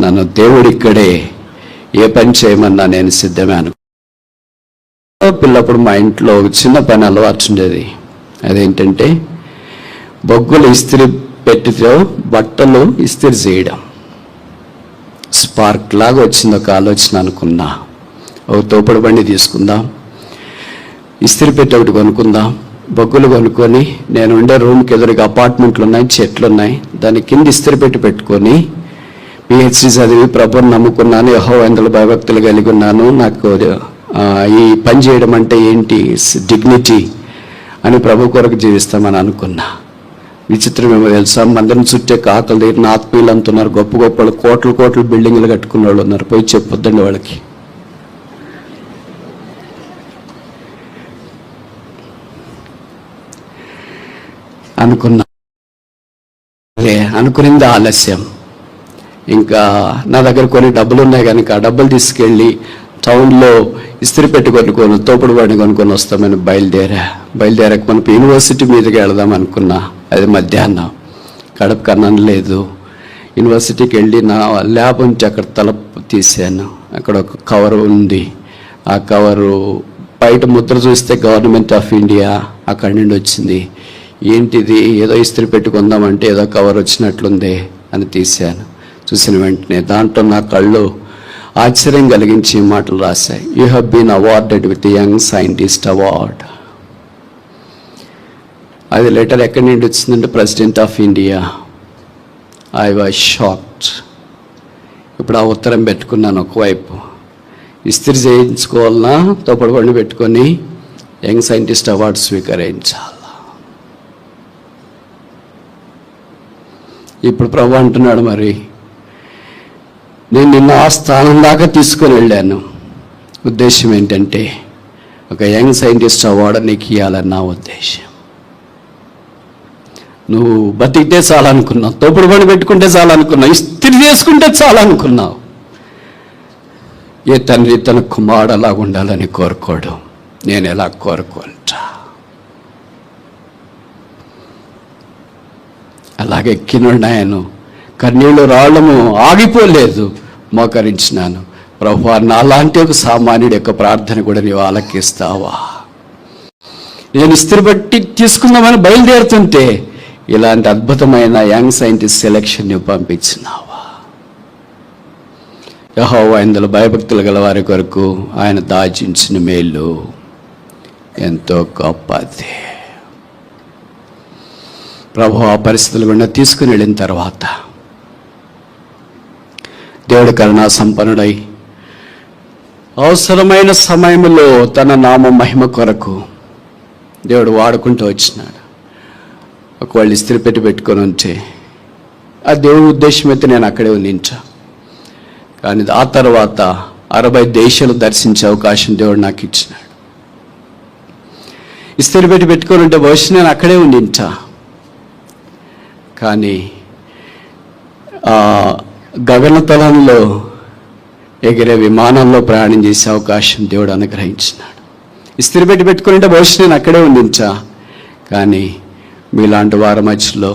S1: నన్ను దేవుడు ఇక్కడే ఏ పని చేయమన్నా నేను సిద్ధమే అనుకో. పిల్లప్పుడు మా ఇంట్లో ఒక చిన్న పని అలవాటు ఉండేది. అదేంటంటే బొగ్గులు ఇస్త్రీ పెట్టితో బట్టలు ఇస్త్రీ చేయడం. స్పార్క్ లాగా వచ్చింది ఒక ఆలోచన. అనుకున్నా ఒక తోపుడు బండి తీసుకుందాం, ఇస్త్రీ పెట్టి ఒకటి కొనుక్కుందాం, బొగ్గులు కొనుక్కొని నేను ఉండే రూమ్కి ఎదురుగా అపార్ట్మెంట్లు ఉన్నాయి, చెట్లు ఉన్నాయి, దాని కింద ఇస్త్రీ పెట్టుకొని పిహెచ్డి చదివి ప్రభుని నమ్ముకున్నాను, యెహోవా యందు భయభక్తులు కలిగి ఉన్నాను, నాకు ఈ పని చేయడం అంటే ఏంటి, డిగ్నిటీ అని ప్రభు కొరకు జీవిస్తామని అనుకున్నా. విచిత్రం ఏమో తెలుసా, మందిరం చుట్టే కాకలు దగ్గర ఆత్మీయులు అంటున్నారు, గొప్ప గొప్ప వాళ్ళు కోట్ల బిల్డింగ్లు కట్టుకున్న వాళ్ళు ఉన్నారు, పోయి చెప్పొద్దండి వాళ్ళకి. అనుకునింది ఆలస్యం. ఇంకా నా దగ్గర కొన్ని డబ్బులు ఉన్నాయి కనుక ఆ డబ్బులు తీసుకెళ్ళి టౌన్లో ఇస్త్రీ పెట్టి కొనుక్కొని తోపుడు బండి కొనుక్కొని వస్తామని బయలుదేరాక మనకు యూనివర్సిటీ మీదకి వెళదాం అనుకున్నా. అది మధ్యాహ్నం, కడుపు కన్నం లేదు. యూనివర్సిటీకి వెళ్ళి నా ల్యాబ్ ఉంటే అక్కడ తలుపు తీసాను. అక్కడ ఒక కవర్ ఉంది. ఆ కవరు బయట ముద్ర చూస్తే గవర్నమెంట్ ఆఫ్ ఇండియా అక్కడి నుండి వచ్చింది. ఏంటిది, ఏదో ఇస్త్రీ పెట్టుకుందామంటే ఏదో కవర్ వచ్చినట్లుంది అని తీశాను. చూసిన వెంటనే దాంట్లో నా కళ్ళు ఆశ్చర్యం కలిగించి మాటలు రాశాయి. You have been awarded with young scientist award. అది లెటర్ ఎక్కడి నుండి వచ్చిందంటే president of India. I was shocked. ఇప్పుడు ఆ ఉత్తరం పెట్టుకున్నాను. ఒకవైపు ఇస్త్రీ చేయించుకోవాలన్నా తోపడి బండి పెట్టుకొని యంగ్ సైంటిస్ట్ అవార్డు స్వీకరించాలి. ఇప్పుడు ప్రభు అంటున్నాడు, మరి నేను నిన్న ఆ స్థానం దాకా తీసుకొని వెళ్ళాను. ఉద్దేశం ఏంటంటే ఒక యంగ్ సైంటిస్ట్ అవార్డు నీకు ఇవ్వాలని నా ఉద్దేశం. నువ్వు బతికితే చాలనుకున్నావు, తోపుడు బండి పెట్టుకుంటే చాలనుకున్నావు, ఇస్త్రీ చేసుకుంటే చాలనుకున్నావు. ఏ తండ్రి తన కుమారుడు అలా ఉండాలని కోరుకోడు. నేను ఎలా కోరుకుంటా? అలాగే ఎక్కినున్నాయను, కన్నీళ్ళు రాళ్ళము ఆగిపోలేదు, మోకరించినాను. ప్రభువా, నాలాంటి ఒక సామాన్యుడి యొక్క ప్రార్థన కూడా నీవు ఆలకిస్తావా? నేను ఇస్త్రీ బట్టి తీసుకుందామని బయలుదేరుతుంటే ఇలాంటి అద్భుతమైన యంగ్ సైంటిస్ట్ సెలెక్షన్ నువ్వు పంపించినావా? యెహోవా యందు భయభక్తులు గల వారి కొరకు ఆయన దాచించిన మేలు ఎంతో గొప్పది. ప్రభు ఆ పరిస్థితులు గుండా తీసుకుని వెళ్ళిన తర్వాత దేవుడు కరుణా సంపన్నుడై అవసరమైన సమయంలో తన నామ మహిమ కొరకు దేవుడు వాడుకుంటూ వచ్చినాడు. ఒకవేళ ఇస్త్రీ పెట్టుకొని ఉంటే ఆ దేవుడి ఉద్దేశం అయితే నేను అక్కడే ఉండించా. కానీ ఆ తర్వాత 60 దేశాలు దర్శించే అవకాశం దేవుడు నాకు ఇచ్చినాడు. ఇస్త్రీ పెట్టుకొని ఉంటే బహుశా నేను అక్కడే ఉండించా. కానీ గగనతలంలో ఎగిరే విమానంలో ప్రయాణం చేసే అవకాశం దేవుడు అనుగ్రహించినాడు. ఇస్త్రీ పెట్టుకుంటే బహుశా నేను అక్కడే ఉండించా. కానీ మీలాంటి వారి మధ్యలో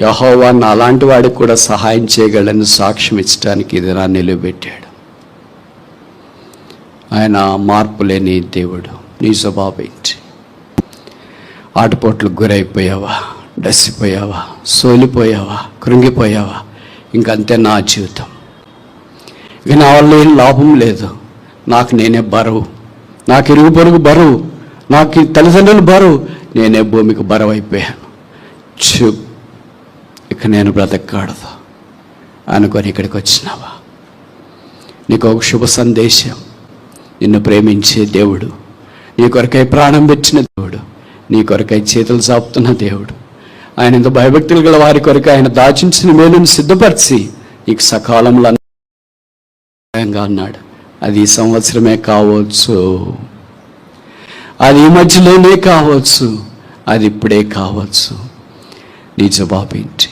S1: యెహోవా అలాంటి వాడికి కూడా సహాయం చేయగలని సాక్ష్యం ఇచ్చడానికి ఇది నా నిలబెట్టాడు. ఆయన మార్పు లేని దేవుడు. నీ స్వభావం ఏంటి? ఆటుపోట్లకు గురైపోయావా? డసిపోయావా? సోలిపోయావా? కృంగిపోయావా? ఇంకంతే నా జీవితం, ఇక నా వల్ల ఏం లాభం లేదు, నాకు నేనే బరువు, నాకు ఇరుగు పొరుగు బరువు, నాకు ఈ తల్లిదండ్రులు బరువు, నేనే భూమికి బరువు అయిపోయాను. ఇక నేను బ్రతకూడదు అనుకొని ఇక్కడికి వచ్చినావా? నీకు ఒక శుభ సందేశం. నిన్ను ప్రేమించే దేవుడు, నీ కొరకై ప్రాణం పెట్టిన దేవుడు, నీ కొరకై చేతులు చాపుతున్న దేవుడు, ఆయన ఇంత భయభక్తులు గల వారి కొరకు ఆయన దాచించిన మేలును సిద్ధపరిచి నీకు సకాలంలో అన్నాడు. అది ఈ సంవత్సరమే కావచ్చు, అది ఈ మధ్యలోనే కావచ్చు, అది ఇప్పుడే కావచ్చు. నీ జవాబు ఏంటి?